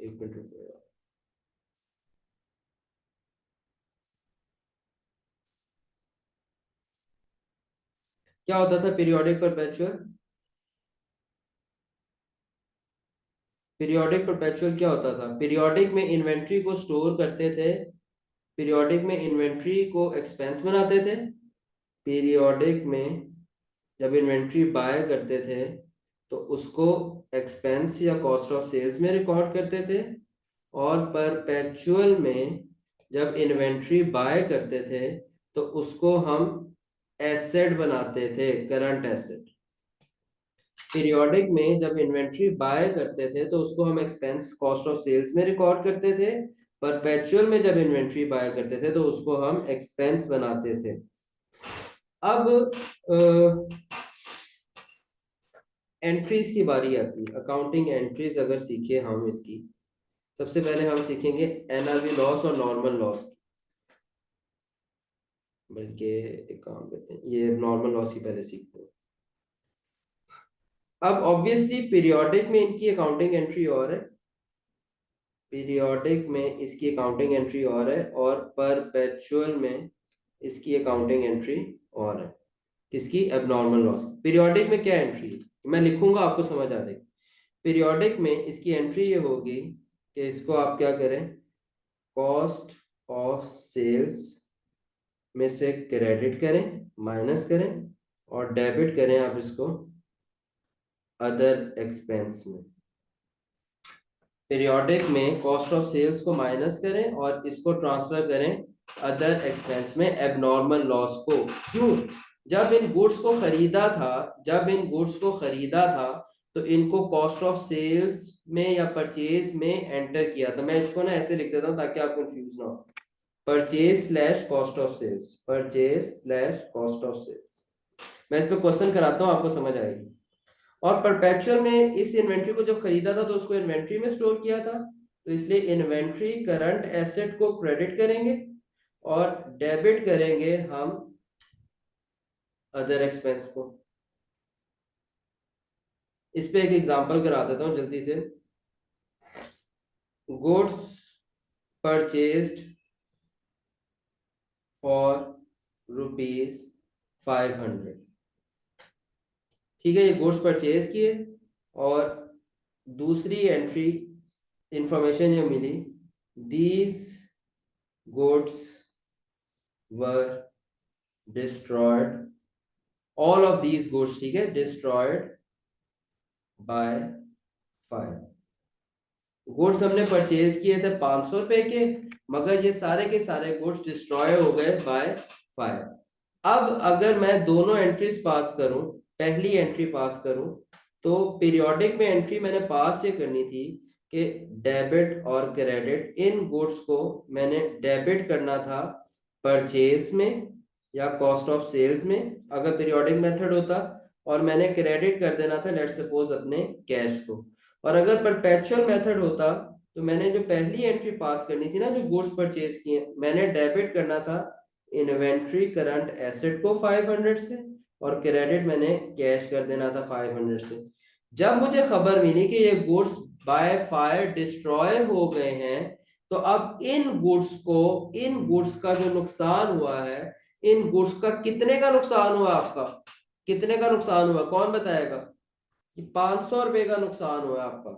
एक मिनट रुको। क्या होता था पीरियोडिक परपेचुअल? पीरियोडिक परपेचुअल क्या होता था? पीरियोडिक में इन्वेंट्री को स्टोर करते थे, पीरियोडिक में इन्वेंट्री को एक्सपेंस बनाते थे, पीरियोडिक में जब इन्वेंट्री बाय करते थे तो उसको एक्सपेंस या कॉस्ट ऑफ सेल्स में रिकॉर्ड करते थे, और परपेचुअल में जब इन्वेंट्री बाय करते थे तो उसको हम एसेट बनाते थे, करंट एसेट। पीरियोडिक में जब इन्वेंट्री बाय करते थे तो उसको हम एक्सपेंस कॉस्ट ऑफ सेल्स में रिकॉर्ड करते थे, परपेचुअल में जब इन्वेंट्री बाय करते थे तो उसको हम एक्सपेंस बनाते थे। अब एंट्रीज की बारी आती है, अकाउंटिंग एंट्रीज अगर सीखे हम इसकी, सबसे पहले हम सीखेंगे एनआरवी लॉस और नॉर्मल लॉस। बल्कि एक काम करते हैं, ये नॉर्मल लॉस की पहले सीखते हैं। अब ऑब्वियसली पीरियोडिक में इनकी अकाउंटिंग एंट्री और है, पीरियोडिक में इसकी अकाउंटिंग एंट्री और है और परपेचुअल में इसकी अकाउंटिंग एंट्री और है। किसकी? Abnormal loss. पीरियोडिक में क्या एंट्री है मैं लिखूंगा, आपको समझ आ जाएगी। पीरियोडिक में इसकी एंट्री ये होगी कि इसको आप क्या करें, कॉस्ट ऑफ सेल्स में से क्रेडिट करें, माइनस करें और डेबिट करें आप इसको अदर एक्सपेंस में। पीरियोडिक में कॉस्ट ऑफ सेल्स को माइनस करें और इसको ट्रांसफर करें अदर एक्सपेंस में एबनॉर्मल लॉस को। क्यों? जब इन गुड्स को खरीदा था तो इनको कॉस्ट ऑफ सेल्स में या परचेज में एंटर किया था। मैं इसको ना ऐसे लिख देता हूं ताकि आप कंफ्यूज ना हो। Purchase slash cost of sales. मैं इस पे क्वेश्चन कराता हूं, आपको समझ आएगी। और परपेचुअल में इस इन्वेंट्री को जब खरीदा था तो उसको इन्वेंट्री में स्टोर किया था, तो इसलिए इन्वेंट्री करंट एसेट को क्रेडिट करेंगे और डेबिट करेंगे हम अदर एक्सपेंस को। इस पे एक एग्जांपल करा देता हूं जल्दी से। Goods purchased for ₹500। ठीक है, ये गुड्स परचेज किए और दूसरी एंट्री इंफॉर्मेशन ये मिली, these goods were destroyed, all of these goods, ठीक है, डिस्ट्रॉयड बाय फायर। गुड्स हमने परचेज किए थे 500 रुपए के, मगर ये सारे के सारे गुड्स डिस्ट्रॉय हो गए बाय फायर। अब अगर मैं दोनों एंट्रीज पास करूं, पहली एंट्री पास करूं, तो पीरियोडिक में एंट्री मैंने पास ये करनी थी कि डेबिट और क्रेडिट, इन गुड्स को मैंने डेबिट करना था परचेज में या कॉस्ट ऑफ सेल्स में अगर पीरियोडिक मेथड होता, और मैंने क्रेडिट कर देना था लेट्स सपोज अपने कैश को। और अगर परपेचुअल मेथड होता तो मैंने जो पहली एंट्री पास करनी थी ना, जो गुड्स परचेज किए, मैंने डेबिट करना था इन्वेंट्री करंट एसेट को 500 से और क्रेडिट मैंने कैश कर देना था 500 से। जब मुझे खबर मिली कि ये गुड्स बाय फायर डिस्ट्रॉय हो गए हैं, तो अब इन गुड्स का जो नुकसान हुआ है, इन गुड्स का कितने का नुकसान हुआ, आपका कितने का नुकसान हुआ कौन बताएगा? कि 500 रुपए का नुकसान हुआ आपका।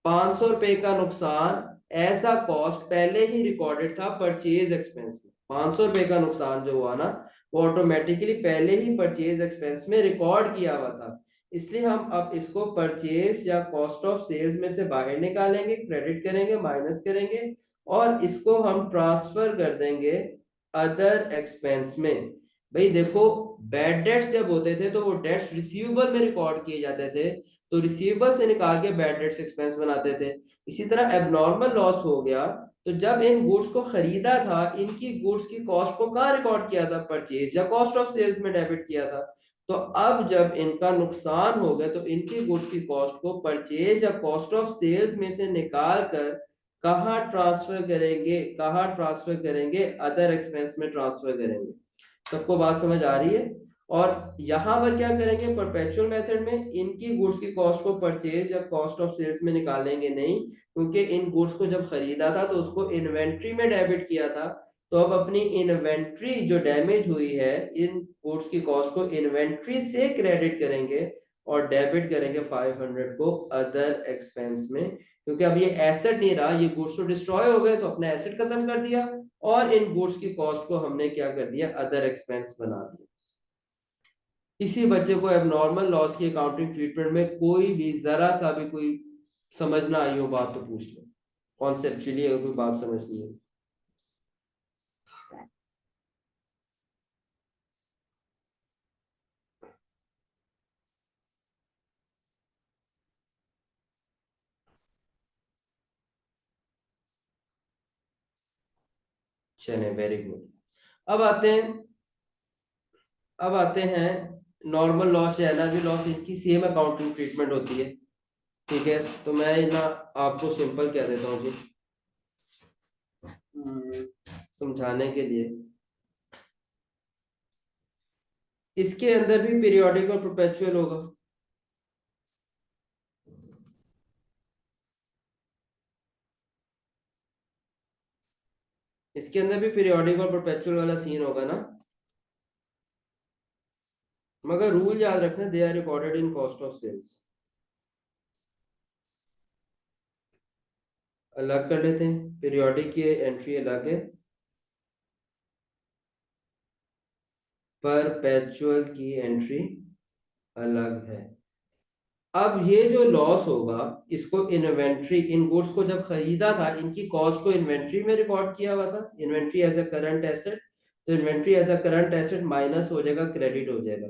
500 रुपए का नुकसान ऐसा कॉस्ट पहले ही रिकॉर्डेड था परचेज एक्सपेंस में। 500 रुपए का नुकसान जो हुआ ना, वो ऑटोमेटिकली पहले ही परचेज एक्सपेंस में रिकॉर्ड किया हुआ था। इसलिए हम अब इसको परचेज या कॉस्ट ऑफ सेल्स में से बाहर निकालेंगे, क्रेडिट करेंगे, माइनस करेंगे और इसको हम ट्रांसफर कर देंगे अदर एक्सपेंस में। भाई देखो, बैड डेट्स जब होते थे तो वो डेट्स रिसीवेबल में रिकॉर्ड किए जाते थे, तो रिसीवेबल से निकाल के बैड डेट्स एक्सपेंस बनाते थे। इसी तरह एबनॉर्मल लॉस हो गया, तो जब इन गुड्स को खरीदा था, इनकी गुड्स की कॉस्ट को कहाँ रिकॉर्ड किया था? परचेज या कॉस्ट ऑफ सेल्स में डेबिट किया था। तो अब जब इनका नुकसान हो गया तो इनकी गुड्स की कॉस्ट को परचेज या कॉस्ट ऑफ सेल्स में से निकाल कर कहाँ ट्रांसफर करेंगे? अदर एक्सपेंस में ट्रांसफर करेंगे। सबको बात समझ आ रही है? और यहां पर क्या करेंगे? परपेचुअल मेथड में इनकी गुड्स की कॉस्ट को परचेज या कॉस्ट ऑफ सेल्स में निकालेंगे नहीं, क्योंकि इन गुड्स को जब खरीदा था तो उसको इन्वेंट्री में डेबिट किया था। तो अब अपनी इन्वेंट्री जो डैमेज हुई है, इन गुड्स की कॉस्ट को इन्वेंट्री से क्रेडिट करेंगे और डेबिट करेंगे 500 को अदर एक्सपेंस में, क्योंकि अब ये एसेट नहीं रहा, ये गुड्स तो डिस्ट्रॉय हो गए तो अपना एसेट खत्म कर दिया और इन गुड्स की कॉस्ट को हमने क्या कर दिया? अदर एक्सपेंस बना दिया। किसी बच्चे को एबनॉर्मल लॉस की अकाउंटिंग ट्रीटमेंट में कोई भी जरा सा भी कोई समझ ना आई हो बात तो पूछ लो, कॉन्सेप्चुअली अगर कोई बात समझनी है। चले, वेरी गुड। अब आते हैं नॉर्मल लॉस या एनआरवी लॉस, इनकी सेम अकाउंटिंग ट्रीटमेंट होती है। ठीक है, तो मैं ना आपको सिंपल कह देता हूँ जी, समझाने के लिए। इसके अंदर भी पीरियोडिक और परपेचुअल होगा। इसके अंदर भी पीरियोडिक और परपेचुअल वाला सीन होगा ना, मगर रूल याद रखना, they are recorded in cost of sales. अलग कर लेते हैं, पीरियोडिक की एंट्री अलग है, परपेचुअल की एंट्री अलग है। अब ये जो लॉस होगा, इसको इन्वेंट्री, इन गुड्स को जब खरीदा था इनकी कॉस्ट को इन्वेंट्री में रिकॉर्ड किया हुआ था, inventory as a current asset, तो inventory as a current asset minus हो जाएगा, क्रेडिट हो जाएगा।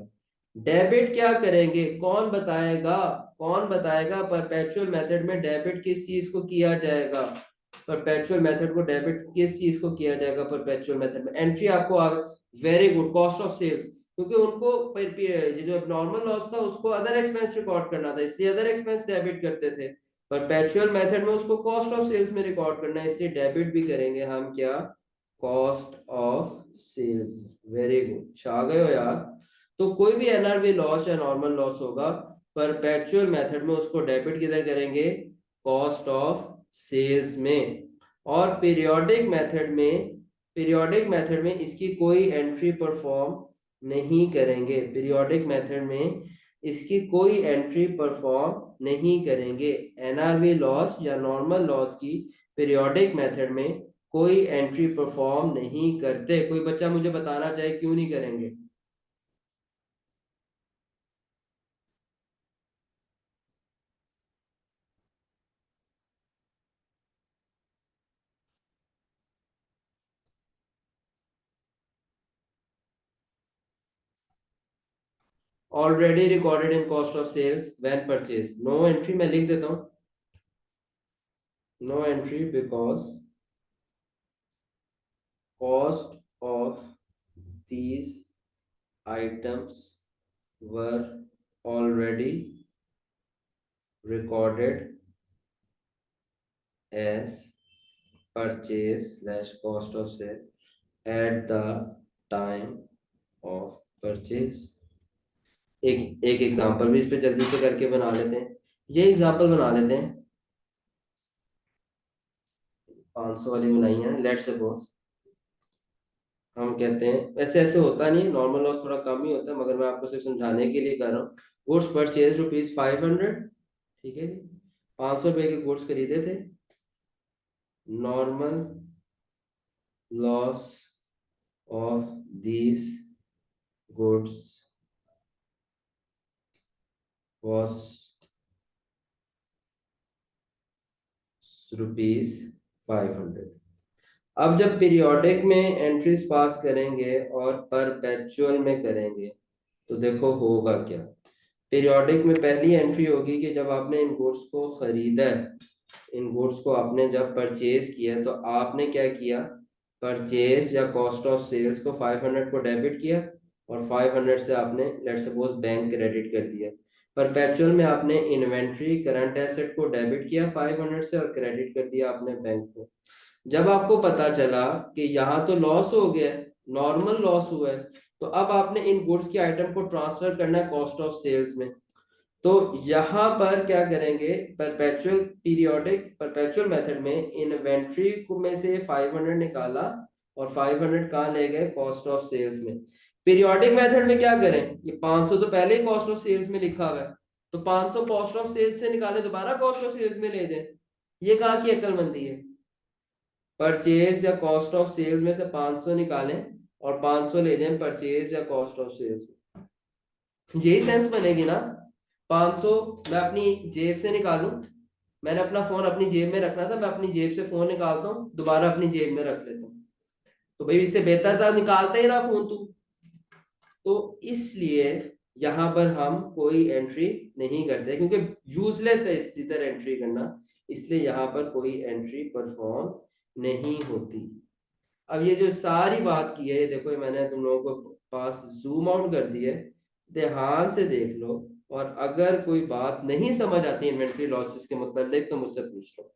डेबिट क्या करेंगे, कौन बताएगा, कौन बताएगा परपेचुअल मेथड में डेबिट किस चीज को किया जाएगा, परपेचुअल मेथड को डेबिट किस चीज को किया जाएगा परपेचुअल मेथड में। एंट्री आपको आ, very good, cost of sales, क्योंकि उनको जो नॉर्मल लॉस था उसको अदर एक्सपेंस रिकॉर्ड करना था, इसलिए अदर एक्सपेंस डेबिट करते थे। परपेचुअल मेथड में उसको कॉस्ट ऑफ सेल्स में रिकॉर्ड करना है, इसलिए डेबिट भी करेंगे हम, क्या, cost of sales. Very good, छा गए हो यार। तो कोई भी एनआरवी लॉस या नॉर्मल लॉस होगा परपेचुअल मेथड में, उसको डेबिट किधर करेंगे, कॉस्ट ऑफ सेल्स में। और पीरियोडिक मेथड में इसकी कोई एंट्री परफॉर्म नहीं करेंगे, पीरियोडिक मेथड में इसकी कोई एंट्री परफॉर्म नहीं करेंगे। एनआरवी लॉस या नॉर्मल लॉस की पीरियोडिक मेथड में कोई एंट्री परफॉर्म नहीं करते। कोई बच्चा मुझे बताना चाहे क्यों नहीं करेंगे? Already recorded in cost of sales when purchase, no entry, मैं लिख देता हूं, no entry because cost of these items were already recorded as purchase slash cost of sale at the time of purchase। एक एक example भी इस पे जल्दी से करके बना लेते हैं, ये एग्जांपल बना लेते हैं, 500 वाली बनाई है। लेट्स सपोज हम कहते हैं, वैसे ऐसे होता नहीं है, नॉर्मल लॉस थोड़ा कम ही होता है, मगर मैं आपको सिर्फ समझाने के लिए कर रहा हूँ। गुड्स परचेज ₹500, ठीक है, 500 रुपए के गुड्स खरीदे थे। Normal loss of these goods was ₹500। अब जब पीरियोडिक में एंट्रीज पास करेंगे और परपेचुअल में करेंगे तो देखो होगा क्या। पीरियोडिक में पहली एंट्री होगी कि जब आपने इन गुड्स को खरीदा है, इन गुड्स को आपने जब परचेज किया तो आपने क्या किया, परचेज या कॉस्ट ऑफ सेल्स को 500 को डेबिट किया और 500 से आपने लेट्स सपोज बैंक क्रेडिट कर दिया। परपेचुअल में आपने इन्वेंट्री करंट एसेट को डेबिट किया 500 से और क्रेडिट कर दिया आपने बैंक को। जब आपको पता चला कि यहाँ तो लॉस हो गया, नॉर्मल लॉस हुआ है, तो अब आपने इन गुड्स के आइटम को ट्रांसफर करना है कॉस्ट ऑफ सेल्स में। तो यहां पर क्या करेंगे, परपेचुअल मेथड में इन्वेंट्री में से 500 निकाला और 500 कहाँ ले गए, कॉस्ट ऑफ सेल्स में। पीरियोडिक मेथड में क्या करें, ये 500 तो पहले ही कॉस्ट ऑफ सेल्स में लिखा हुआ है, तो 500 कॉस्ट ऑफ सेल्स से निकाले दोबारा कॉस्ट ऑफ सेल्स में ले जाए। ये कहाँ की अक्लमंदी है, परचेज या कॉस्ट ऑफ सेल्स में से 500 निकालें और 500 ले जाएं परचेज या कॉस्ट ऑफ सेल्स। यही सेंस बनेगी ना। 500 मैं अपनी जेब से निकालूं, मैंने अपना फोन अपनी जेब में रखना था, मैं अपनी जेब से फोन निकालता हूँ दोबारा अपनी जेब में रख लेता हूँ, तो भाई इससे बेहतर था निकालते ही रहा फोन तू। तो इसलिए यहां पर हम कोई एंट्री नहीं करते क्योंकि यूजलेस है इस इधर एंट्री करना, इसलिए यहां पर कोई एंट्री परफॉर्म नहीं होती। अब ये जो सारी बात की है, ये देखो ये मैंने तुम लोगों को पास जूम आउट कर दी है, ध्यान से देख लो, और अगर कोई बात नहीं समझ आती इन्वेंट्री लॉसेस के मतलब तो मुझसे पूछ लो।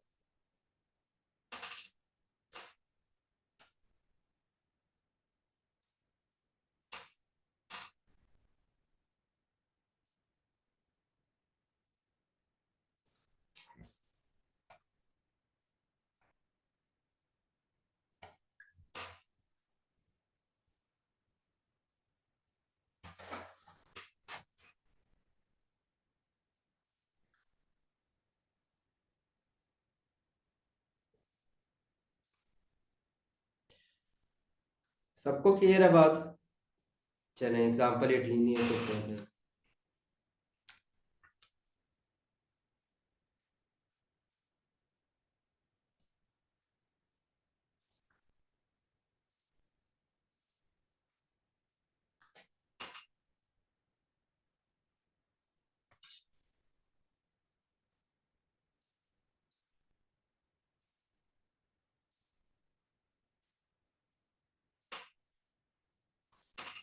सबको क्लियर है बात? चलें एग्जाम्पल 18 करते हैं।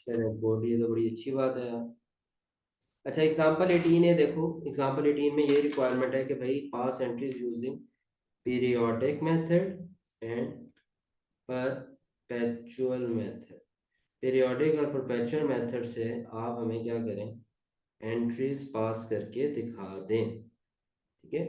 चलो गुड, ये तो बड़ी अच्छी बात है यार। अच्छा एग्जाम्पल 18 है, देखो एग्जाम्पल 18 में ये रिक्वायरमेंट है कि भाई pass entries using periodic method and perpetual method. Periodic और परपेचुअल मेथड से आप हमें क्या करें, एंट्रीज पास करके दिखा दें। ठीक है,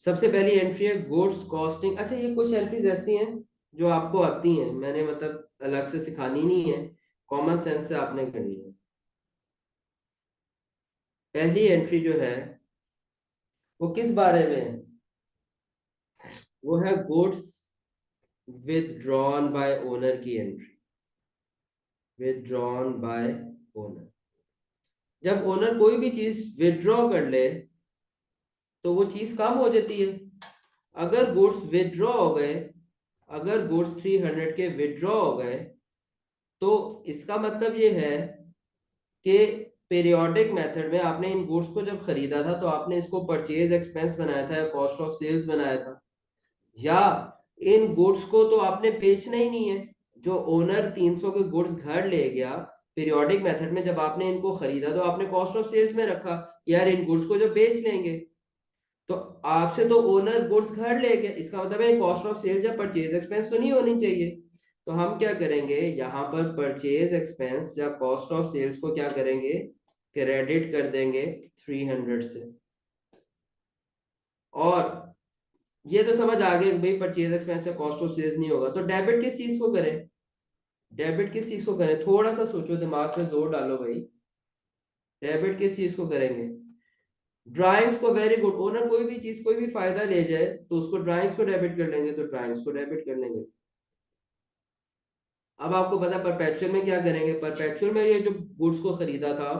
सबसे पहली एंट्री है गुड्स कॉस्टिंग। अच्छा ये कुछ एंट्रीज ऐसी हैं जो आपको आती हैं, मैंने मतलब अलग से सिखानी नहीं है, कॉमन सेंस से आपने करनी है। पहली एंट्री जो है वो किस बारे में है? वो है गुड्स विथड्रॉन बाय ओनर की एंट्री। विथड्रॉन बाय ओनर, जब ओनर कोई भी चीज विथड्रॉ कर ले तो वो चीज कम हो जाती है। अगर गुड्स विथड्रॉ हो गए, अगर गुड्स 300 के विथड्रॉ हो गए, तो इसका मतलब ये है कि पीरियोडिक मेथड में आपने इन गुड्स को जब खरीदा था तो आपने इसको परचेज एक्सपेंस बनाया था या कॉस्ट ऑफ सेल्स बनाया था, या इन गुड्स को तो आपने बेचना ही नहीं है। जो ओनर 300 के गुड्स घर ले गया, पीरियोडिक मेथड में जब आपने इनको खरीदा तो आपने कॉस्ट ऑफ सेल्स में रखा, यार इन गुड्स को जब बेच लेंगे, तो आपसे तो ओनर गुड्स घर ले गया, इसका मतलब है कॉस्ट ऑफ सेल्स या परचेज एक्सपेंस तो नहीं होनी चाहिए। तो हम क्या करेंगे, यहाँ पर परचेज एक्सपेंस या कॉस्ट ऑफ सेल्स को क्या करेंगे, क्रेडिट कर देंगे 300 से। और ये तो समझ आ गया भाई परचेज एक्सपेंस या कॉस्ट ऑफ सेल्स नहीं होगा, तो डेबिट किस चीज को करें, डेबिट किस चीज को करें, थोड़ा सा सोचो, दिमाग पे जोर डालो भाई। डेबिट किस चीज को करेंगे, ड्राइंग्स को। वेरी गुड, ओनर कोई भी चीज कोई भी फायदा ले जाए तो उसको ड्राइंग्स को डेबिट कर लेंगे, तो ड्राइंग्स को डेबिट कर लेंगे। अब आपको पता है परपेचुअल में क्या करेंगे, परपेचुअल में ये जो गुड्स को खरीदा था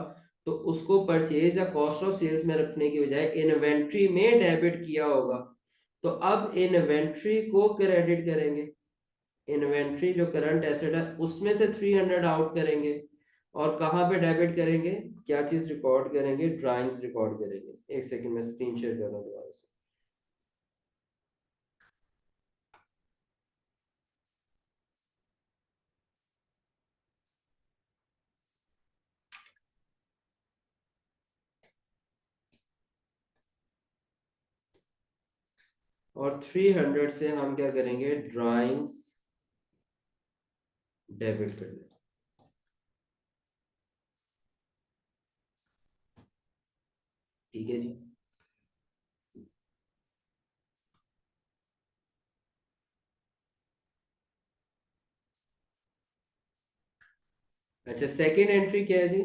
तो उसको परचेज या कॉस्ट ऑफ सेल्स में रखने की बजाय इन्वेंट्री में डेबिट किया होगा, तो अब इन्वेंट्री को क्रेडिट करेंगे। इन्वेंट्री जो करंट एसेट है उसमें से 300 आउट करेंगे, और कहाँ पे डेबिट करेंगे, क्या चीज रिकॉर्ड करेंगे, ड्राइंग्स रिकॉर्ड करेंगे। एक सेकंड में स्क्रीन शेयर कर रहा हूँ दोबारा से। और 300 से हम क्या करेंगे, ड्राइंग्स डेबिट कर लेंगे। ठीक है जी। अच्छा सेकेंड एंट्री क्या है जी,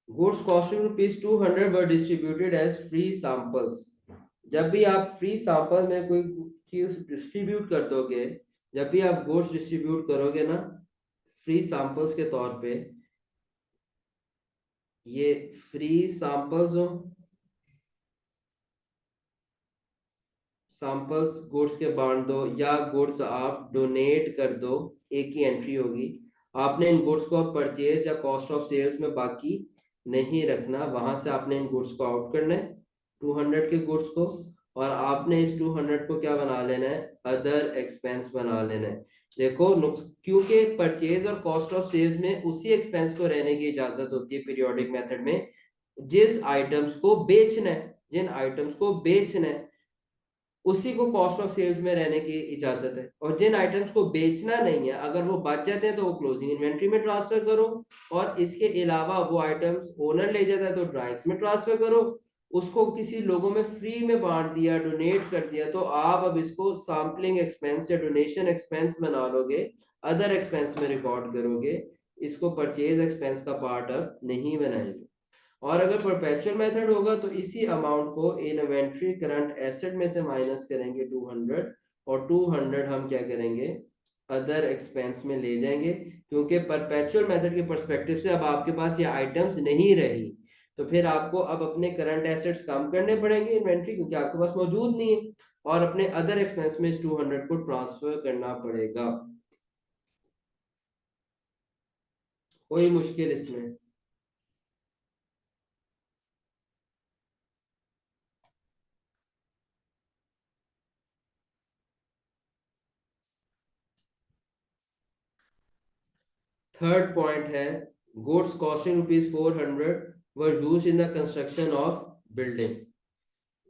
goods costing ₹200 were distributed as free samples. जब भी आप फ्री सैंपल में कोई चीज डिस्ट्रीब्यूट कर दोगे, जब भी आप गुड्स डिस्ट्रीब्यूट करोगे ना फ्री सैंपल्स के तौर पे, ये फ्री सैंपल्स हो, सैंपल्स गुड्स के बांट दो या गुड्स आप डोनेट कर दो, एक ही एंट्री होगी। आपने इन गुड्स को परचेज या कॉस्ट ऑफ सेल्स में बाकी नहीं रखना, वहां से आपने इन गुड्स को आउट करना है 200 के गुड्स को, और आपने इस 200 को क्या बना लेना है, अदर एक्सपेंस बना लेना है। देखो क्योंकि परचेज और कॉस्ट ऑफ सेल्स में उसी एक्सपेंस को रहने की इजाजत होती है पीरियोडिक मेथड में जिस आइटम्स को बेचना है, जिन आइटम्स को बेचना है उसी को कॉस्ट ऑफ सेल्स में रहने की इजाजत है। और जिन आइटम्स को बेचना नहीं है अगर वो बच जाते हैं तो वो क्लोजिंग इन्वेंट्री में ट्रांसफर करो, और इसके अलावा वो आइटम्स ओनर ले जाता है तो ड्राइंग्स में ट्रांसफर करो। उसको किसी लोगों में फ्री में बांट दिया, डोनेट कर दिया, तो आप अब इसको सैम्पलिंग एक्सपेंस या डोनेशन एक्सपेंस बना लोगे, अदर एक्सपेंस में रिकॉर्ड करोगे, इसको परचेज एक्सपेंस का पार्ट अब नहीं बनाएंगे। और अगर परपेचुअल मेथड होगा तो इसी अमाउंट को इन्वेंट्री करंट एसेट में से माइनस करेंगे 200, और 200 हम क्या करेंगे अदर एक्सपेंस में ले जाएंगे, क्योंकि परपेचुअल मेथड के पर्सपेक्टिव से अब आपके पास ये आइटम्स नहीं रही, तो फिर आपको अब अपने करंट एसेट्स कम करने पड़ेंगे इन्वेंट्री, क्योंकि आपके पास मौजूद नहीं है, और अपने अदर एक्सपेंस में इस 200 को ट्रांसफर करना पड़ेगा। कोई मुश्किल इसमें? थर्ड पॉइंट है goods costing ₹400 were used in the construction of building.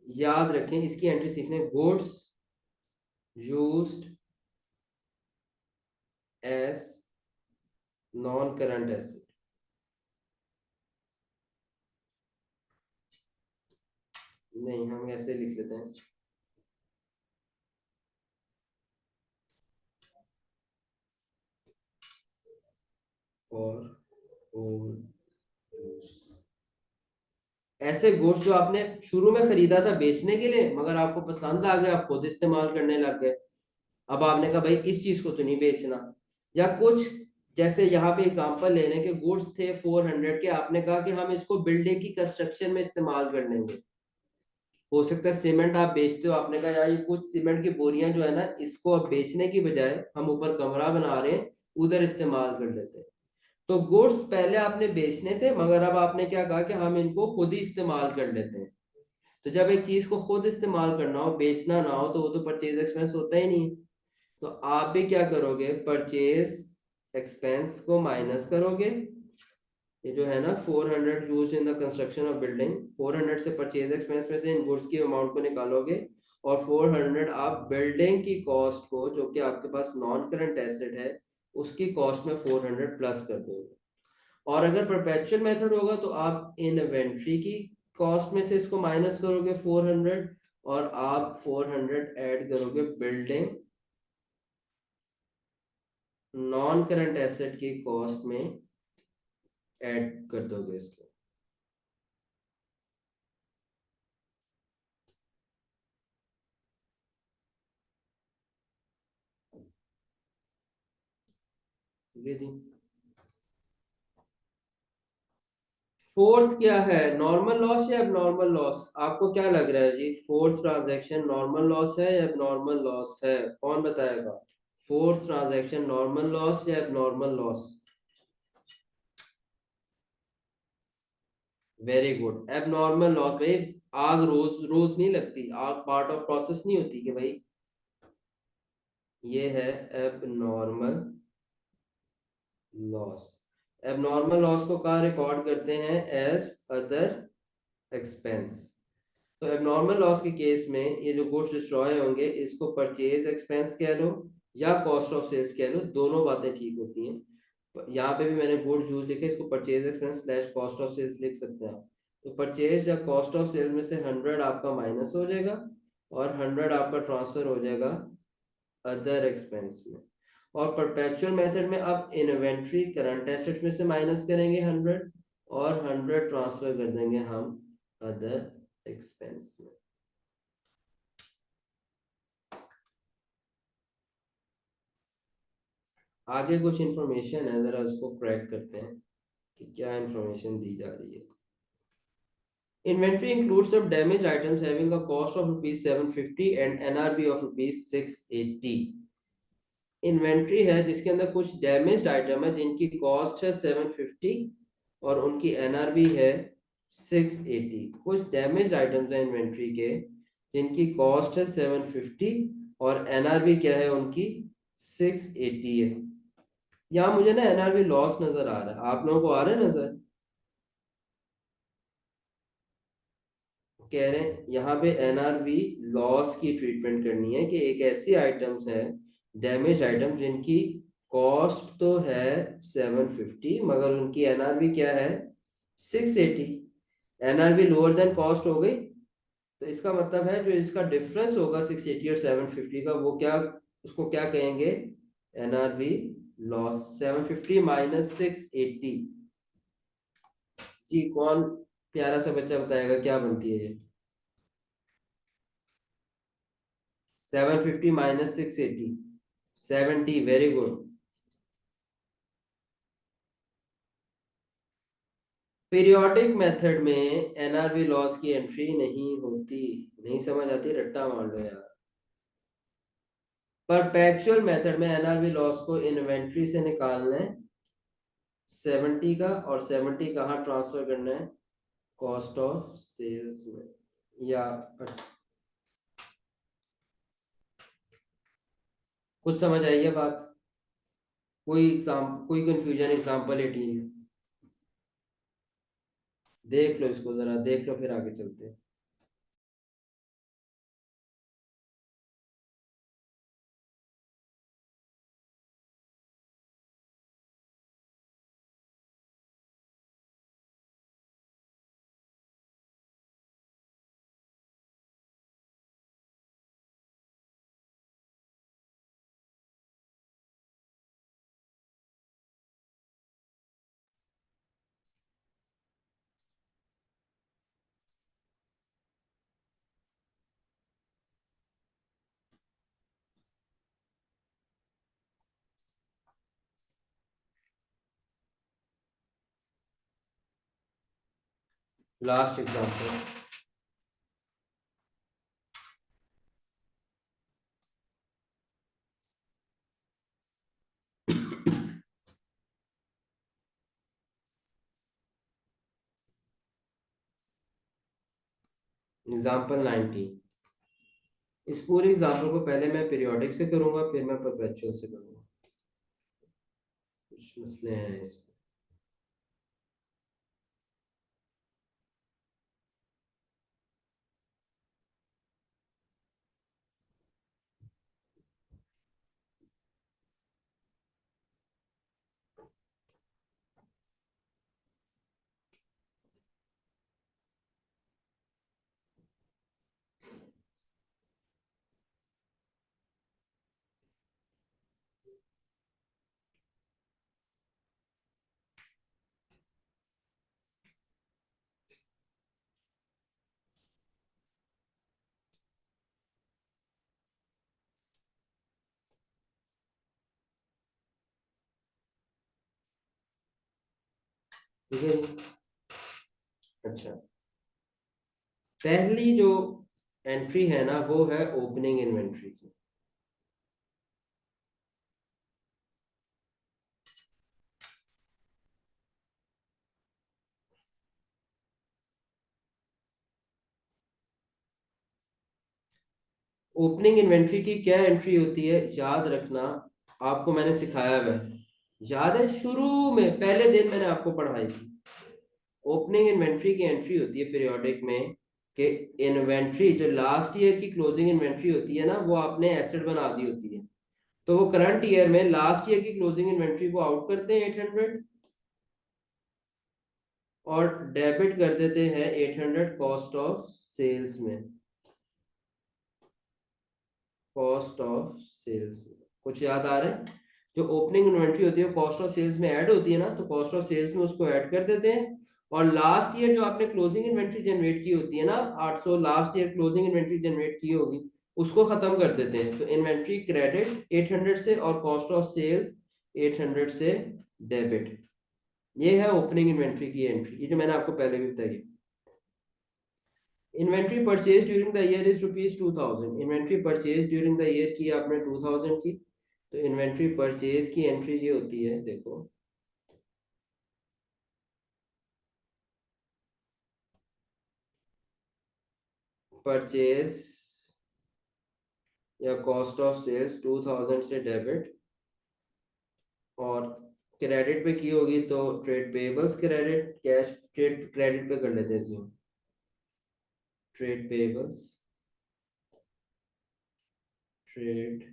याद रखें इसकी एंट्री सीखने, goods used as non current asset. नहीं, हम ऐसे लिख लेते हैं, और ऐसे गुड्स जो आपने शुरू में खरीदा था बेचने के लिए, मगर आपको पसंद आ गया, आप खुद इस्तेमाल करने लग गए, अब आपने कहा भाई इस चीज को तो नहीं बेचना। या कुछ जैसे यहाँ पे एग्जांपल ले लें कि गुड्स थे 400 के, आपने कहा कि हम इसको बिल्डिंग की कंस्ट्रक्शन में इस्तेमाल कर लेंगे। हो सकता है सीमेंट आप बेचते हो, आपने कहा यार ये कुछ सीमेंट की बोरियां जो है ना, इसको अब बेचने की बजाय हम ऊपर कमरा बना रहे हैं, उधर इस्तेमाल कर लेते हैं। तो गुड्स पहले आपने बेचने थे, मगर अब आपने क्या कहा कि हम इनको खुद ही इस्तेमाल कर लेते हैं। तो जब एक चीज को खुद इस्तेमाल करना हो, बेचना ना हो, तो वो तो परचेज एक्सपेंस होता ही नहीं। तो आप भी क्या करोगे, परचेज एक्सपेंस को माइनस करोगे, ये जो है ना 400 use in the construction of building, 400 से परचेज एक्सपेंस में से इन गुड्स की अमाउंट को निकालोगे, और 400 आप बिल्डिंग की कॉस्ट को, जो कि आपके पास नॉन करंट एसेट है, उसकी कॉस्ट में 400 प्लस कर दोगे। और अगर परपेचुअल मेथड होगा तो आप इन्वेंट्री की कॉस्ट में से इसको माइनस करोगे 400, और आप 400 ऐड करोगे बिल्डिंग नॉन करंट एसेट की कॉस्ट में ऐड कर दोगे इसको। ठीक है जी। फोर्थ क्या है, नॉर्मल लॉस या एबनॉर्मल लॉस? आपको क्या लग रहा है जी, फोर्थ ट्रांजैक्शन नॉर्मल लॉस है या एबनॉर्मल लॉस है? कौन बताएगा? फोर्थ ट्रांजैक्शन नॉर्मल लॉस या abnormal loss? Very good, abnormal loss. भाई आग रोज रोज नहीं लगती, आग पार्ट ऑफ प्रोसेस नहीं होती कि भाई, ये है एबनॉर्मल लॉस। एबनॉर्मल लॉस को कहाँ रिकॉर्ड करते हैं, एज अदर एक्सपेंस। तो एबनॉर्मल लॉस के केस में ये जो गुड्स डिस्ट्रॉय होंगे, इसको परचेज एक्सपेंस कह लो या कॉस्ट ऑफ सेल्स कह लो, दोनों बातें ठीक होती हैं। यहाँ पे भी मैंने गुड्स यूज लिखे, इसको purchase expense slash cost of sales लिख सकते हैं आप। तो परचेज या कॉस्ट ऑफ सेल्स में से 100 आपका माइनस हो जाएगा, और 100 आपका ट्रांसफर हो जाएगा अदर एक्सपेंस में। और परपेचुअल मेथड में अब इन्वेंट्री करंट एसेट्स में से माइनस करेंगे 100, और 100 ट्रांसफर कर देंगे हम अदर एक्सपेंस में। आगे कुछ इंफॉर्मेशन है, जरा उसको क्रैक करते हैं कि क्या इंफॉर्मेशन दी जा रही है। Inventory includes some damaged items having a cost of ₹750 and NRV of ₹680। Inventory है जिसके अंदर कुछ डैमेज्ड आइटम है जिनकी कॉस्ट है 750 और उनकी एनआरवी है 680। कुछ डैमेज्ड आइटम्स हैं इन्वेंट्री के जिनकी कॉस्ट है 750 और एनआरवी क्या है उनकी 680 है। यहाँ मुझे ना एनआरवी लॉस नजर आ रहा है, आप लोगों को आ रहा है नजर? कह रहे हैं यहाँ पे एनआरवी लॉस की ट्रीटमेंट करनी है कि एक ऐसी आइटम्स है, डैमेज आइटम, जिनकी कॉस्ट तो है 750 मगर उनकी एनआरवी क्या है 680। एनआरवी लोअर देन कॉस्ट हो गई, तो इसका मतलब है जो इसका डिफरेंस होगा 680 और 750 का, वो क्या, उसको क्या कहेंगे, एनआरवी लॉस। 750 माइनस 680। जी कौन प्यारा सा बच्चा बताएगा क्या बनती है ये। 750 minus 680, 70। Very good. Periodic method में एनआरवी लॉस की एंट्री नहीं होती। नहीं समझ आती, रट्टा मार लो यार। परपेचुअल मेथड में एनआरवी लॉस को इन्वेंट्री से निकालना है 70 का, और 70 कहाँ ट्रांसफर करना है, कॉस्ट ऑफ सेल्स में। या कुछ समझ आई है बात? कोई कंफ्यूजन? एग्जांपल 18 देख लो, इसको जरा देख लो, फिर आगे चलते हैं। Last example. एग्जांपल 19। इस पूरे एग्जांपल को पहले मैं पीरियोडिक से करूंगा, फिर मैं परपेचुअल से करूंगा। कुछ मसले हैं इसमें। ठीक है जी। अच्छा, पहली जो एंट्री है ना, वो है ओपनिंग इन्वेंट्री की। ओपनिंग इन्वेंट्री की क्या एंट्री होती है, याद रखना। आपको मैंने सिखाया हुआ है, याद है? शुरू में पहले दिन मैंने आपको पढ़ाई थी। ओपनिंग इन्वेंट्री की एंट्री होती है पीरियोडिक में कि इन्वेंट्री जो लास्ट ईयर की क्लोजिंग इन्वेंट्री होती है ना, वो आपने एसेट बना दी होती है। तो वो करंट ईयर में लास्ट ईयर की क्लोजिंग इन्वेंट्री को आउट करते हैं 800, और डेबिट कर देते हैं 800 कॉस्ट ऑफ सेल्स में। कॉस्ट ऑफ सेल्स में कुछ याद आ रहा है? जो ओपनिंग इन्वेंट्री होती है कॉस्ट ऑफ सेल्स में ऐड होती है ना, तो कॉस्ट ऑफ सेल्स में उसको ऐड कर देते हैं। और लास्ट ईयर जो आपने क्लोजिंग इन्वेंट्री जनरेट की होती है ना, 800 last year closing inventory generate की होगी, उसको खत्म कर देते हैं। तो इन्वेंट्री क्रेडिट 800 से, और कॉस्ट ऑफ सेल्स 800 से डेबिट। ये है ओपनिंग इन्वेंट्री की एंट्री, ये जो मैंने आपको पहले भी बताई। Inventory purchase during the year is ₹2000। Inventory purchase during the year की आपने 2000 की, तो इन्वेंट्री परचेज की एंट्री ये होती है, देखो। परचेज या कॉस्ट ऑफ सेल्स 2000 से डेबिट, और क्रेडिट पे की होगी तो trade payables credit, cash trade credit पे कर लेते हैं। ट्रेड पेबल्स, ट्रेड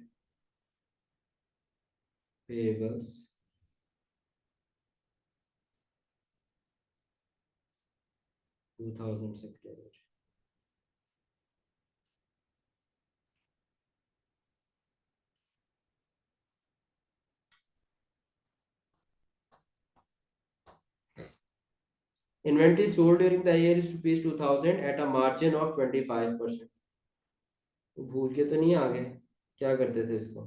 पेबल्स 2000 से credit. Inventory sold during the year is rupees 2000 at a margin of 25%। भूल के तो नहीं आ गए? क्या करते थे इसको?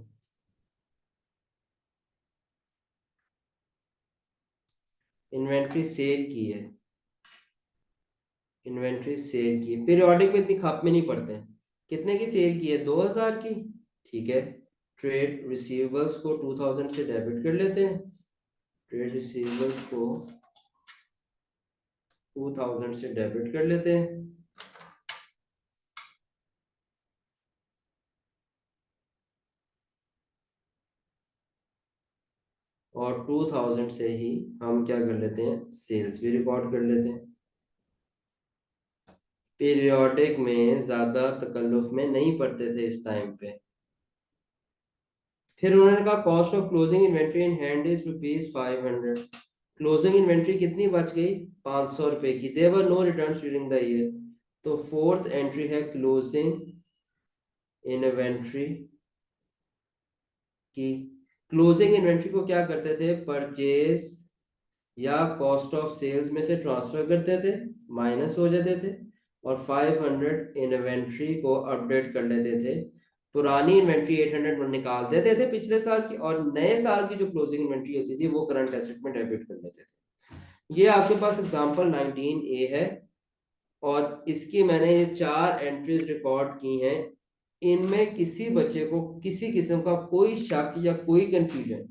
इन्वेंट्री सेल की है, इन्वेंट्री सेल की, पीरियोडिक में इतनी खप में नहीं पड़ते हैं। कितने की सेल की है? 2000 की। ठीक है, ट्रेड रिसीवेबल्स को 2000 से डेबिट कर लेते हैं। ट्रेड रिसीवेबल्स को 2000 से डेबिट कर लेते हैं। और 2000 से ही हम क्या कर लेते हैं? सेल्स भी रिकॉर्ड कर लेते हैं। पीरियोडिक में ज्यादा तकल्लुफ में नहीं पड़ते थे इस टाइम पे। फिर उन्होंने कहा cost of closing inventory in hand is rupees 500। Closing inventory कितनी बच गई? 500 रुपए की। There were no return during the year. तो फोर्थ एंट्री है क्लोजिंग इन्वेंट्री की। क्लोजिंग इन्वेंट्री को क्या करते थे? परचेज या कॉस्ट ऑफ सेल्स में से ट्रांसफर करते थे, माइनस हो जाते थे, और 500 इन्वेंट्री को अपडेट कर लेते थे। पुरानी इन्वेंट्री 800 में निकाल देते थे पिछले साल की, और नए साल की जो क्लोजिंग इन्वेंट्री होती थी वो करंट एसेट में डेबिट कर लेते थे। ये आपके पास एग्जांपल 19A है, और इसकी मैंने ये 4 एंट्रीज रिकॉर्ड की हैं। इनमें किसी बच्चे को किसी किस्म का कोई शक या कोई कंफ्यूजन?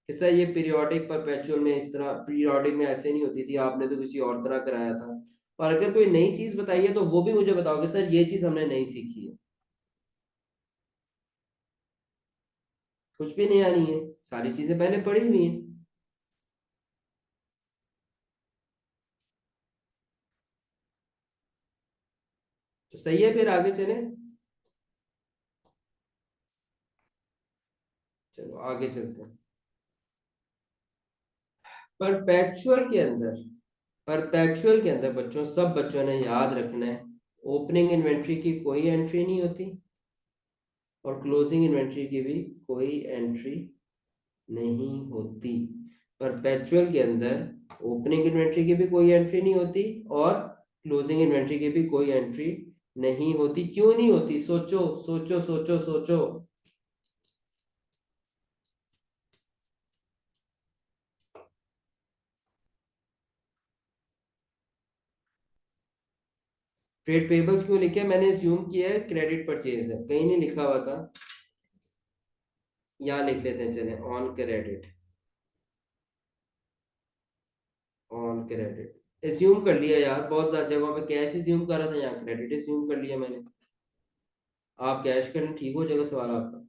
ऐसा ये पीरियोडिक परपेचुअल में इस तरह, पीरियोडिक में ऐसे नहीं होती थी, आपने तो किसी और तरह कराया था। और अगर कोई नई चीज बताई है तो वो भी मुझे बताओगे सर ये चीज हमने नहीं सीखी है। कुछ भी नहीं आनी है, सारी चीजें पहले पढ़ी हुई हैं। तो सही है, फिर आगे चले। चलो आगे चलते हैं। परपेचुअल के अंदर बच्चों, सब बच्चों ने याद रखना है, ओपनिंग इन्वेंट्री की कोई एंट्री नहीं होती, और क्लोजिंग इन्वेंट्री की भी कोई एंट्री नहीं होती। परपेचुअल के अंदर ओपनिंग इन्वेंट्री की भी कोई एंट्री नहीं होती, और क्लोजिंग इन्वेंट्री की भी कोई एंट्री नहीं होती। क्यों नहीं होती? सोचो सोचो सोचो सोचो। ट्रेड पेबल्स क्यों लिखे? मैंने ज्यूम किया है क्रेडिट परचेज है, कहीं नहीं लिखा हुआ था। यहाँ लिख लेते हैं, चले, on credit. On credit assume कर लिया यार, बहुत ज्यादा जगहों पे कैश एज्यूम कर रहा था, यहाँ क्रेडिट एज्यूम कर लिया मैंने। आप कैश करना ठीक हो जाएगा सवाल आपका।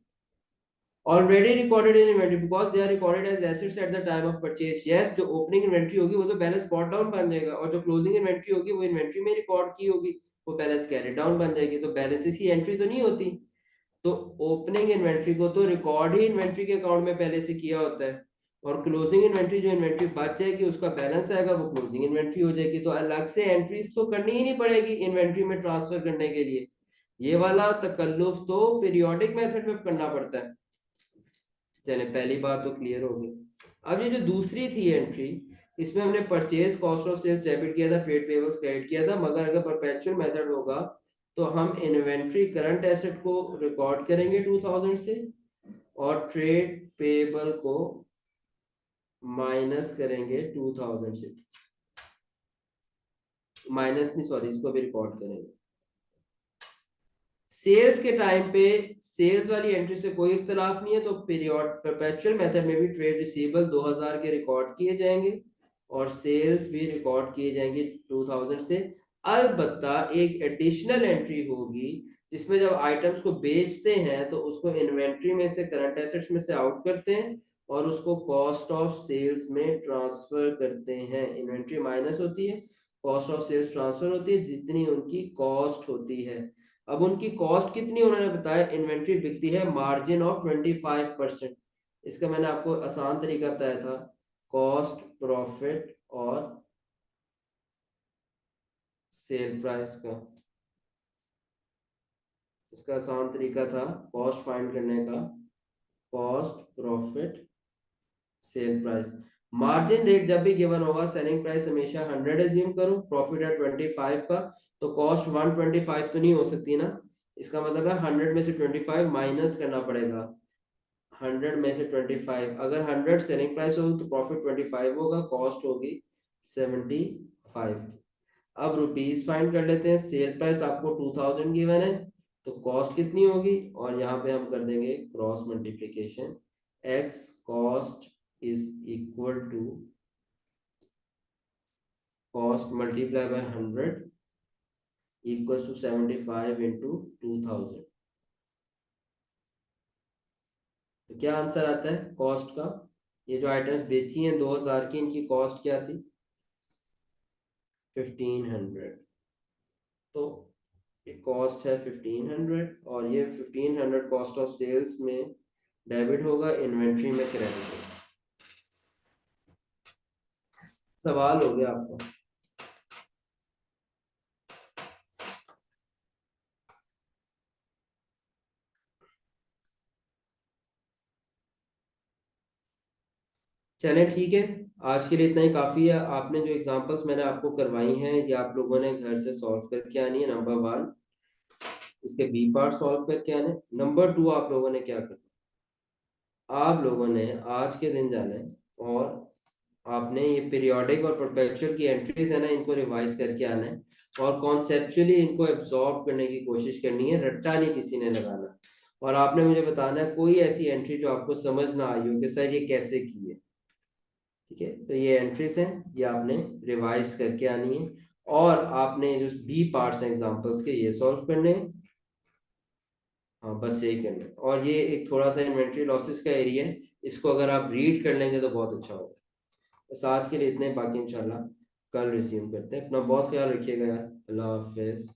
Already recorded in inventory because they are recorded as assets at the time of purchase. Yes, जो ओपनिंग इन्वेंट्री होगी वो तो बैलेंस ब्रॉट डाउन बन जाएगा, और जो क्लोजिंग इन्वेंट्री होगी वो इन्वेंट्री में रिकॉर्ड की होगी, वो बैलेंस कैरी डाउन बन जाएगी। तो बैलेंसेस की एंट्री तो नहीं होती। तो ओपनिंग इन्वेंट्री को तो रिकॉर्ड ही इन्वेंट्री के अकाउंट में पहले से किया होता है, और क्लोजिंग इन्वेंट्री, जो इन्वेंट्री बच जाएगी उसका बैलेंस आएगा, वो क्लोजिंग इन्वेंट्री हो जाएगी। तो अलग से एंट्रीज तो करनी ही नहीं पड़ेगी इन्वेंट्री में ट्रांसफर करने के लिए। ये वाला तकल्लुफ तो पीरियोडिक मेथड में करना पड़ता है। चले, पहली बात तो क्लियर होगी। अब ये जो दूसरी थी एंट्री, इसमें हमने purchase cost of sales debit किया था, ट्रेड पेबल्स क्रेडिट किया था, मगर अगर परपेचुअल मेथड होगा तो हम इन्वेंट्री करंट एसेट को रिकॉर्ड करेंगे 2000 से, और ट्रेड पेबल को माइनस करेंगे 2000 से। माइनस नहीं, सॉरी, इसको भी रिकॉर्ड करेंगे। सेल्स के टाइम पे सेल्स वाली एंट्री से कोई इख्तलाफ नहीं है, तो पीरियड परपेचुअल मेथड में भी ट्रेड रिसीवेबल 2000 के रिकॉर्ड किए जाएंगे, और सेल्स भी रिकॉर्ड किए जाएंगे 2000 से। अलबत्ता एक एडिशनल एंट्री होगी, जिसमें जब आइटम्स को बेचते हैं तो उसको इन्वेंट्री में से, करंट एसेट्स में से आउट करते हैं, और उसको कॉस्ट ऑफ सेल्स में ट्रांसफर करते हैं। इन्वेंट्री माइनस होती है, कॉस्ट ऑफ सेल्स ट्रांसफर होती है, जितनी उनकी कॉस्ट होती है। अब उनकी कॉस्ट कितनी उन्होंने बताया? इन्वेंट्री बिकती है मार्जिन ऑफ 25%। इसका मैंने आपको आसान तरीका बताया था, कॉस्ट प्रॉफिट और सेल प्राइस का। इसका आसान तरीका था कॉस्ट फाइंड करने का, cost profit sale price. Margin rate जब भी गिवन होगा, सेलिंग प्राइस हमेशा 100 एज्यूम करूं, प्रॉफिट है 25 का, तो कॉस्ट 125 तो नहीं हो सकती ना, इसका मतलब है 100 में से 25 माइनस करना पड़ेगा। 100 में से 25, अगर 100 सेलिंग प्राइस होगी तो प्रॉफिट 25 होगा, कॉस्ट होगी 75। अब रुपीस फाइंड कर लेते हैं। सेल प्राइस आपको 2000 गिवन है, तो कॉस्ट कितनी होगी, और यहाँ पे हम कर देंगे cross multiplication, x cost is equal to cost multiply by 100 equal to 75 into 2000। तो क्या आंसर आता है कॉस्ट का? ये जो आइटम्स बेची हैं 2000 की, इनकी कॉस्ट क्या थी? 1500। तो ये कॉस्ट है 1500, और ये 1500 कॉस्ट ऑफ सेल्स में डेबिट होगा, इन्वेंट्री में क्रेडिट होगा। सवाल हो गया आपका। चले ठीक है, आज के लिए इतना ही काफी है। आपने जो एग्जांपल्स मैंने आपको करवाई हैं, ये आप लोगों ने घर से सॉल्व करके आनी है। नंबर 1 इसके बी पार्ट सॉल्व करके आने। नंबर 2 आप लोगों ने क्या करना, आप लोगों ने आज के दिन जाना है और आपने ये पीरियोडिक और परपेचुअल की एंट्रीज है ना, इनको रिवाइज करके आना है, और कॉन्सेप्चुअली इनको एब्जॉर्ब करने की कोशिश करनी है, रट्टा नहीं किसी ने लगाना। और आपने मुझे बताना है कोई ऐसी एंट्री जो आपको समझ ना आई हो कि सर ये कैसे की है। ठीक है, तो ये एंट्रीज हैं, ये आपने रिवाइज करके आनी है, और आपने जो बी पार्ट्स हैं एग्जांपल्स के, ये सॉल्व करने हैं। हाँ बस यही करना है। और ये एक थोड़ा सा इन्वेंट्री लॉसेस का एरिया है, इसको अगर आप रीड कर लेंगे तो बहुत अच्छा होगा। बस आज के लिए इतने, बाकी इंशाल्लाह कल रिज्यूम करते हैं। अपना बहुत ख्याल रखिएगा यार। अल्लाह हाफिज।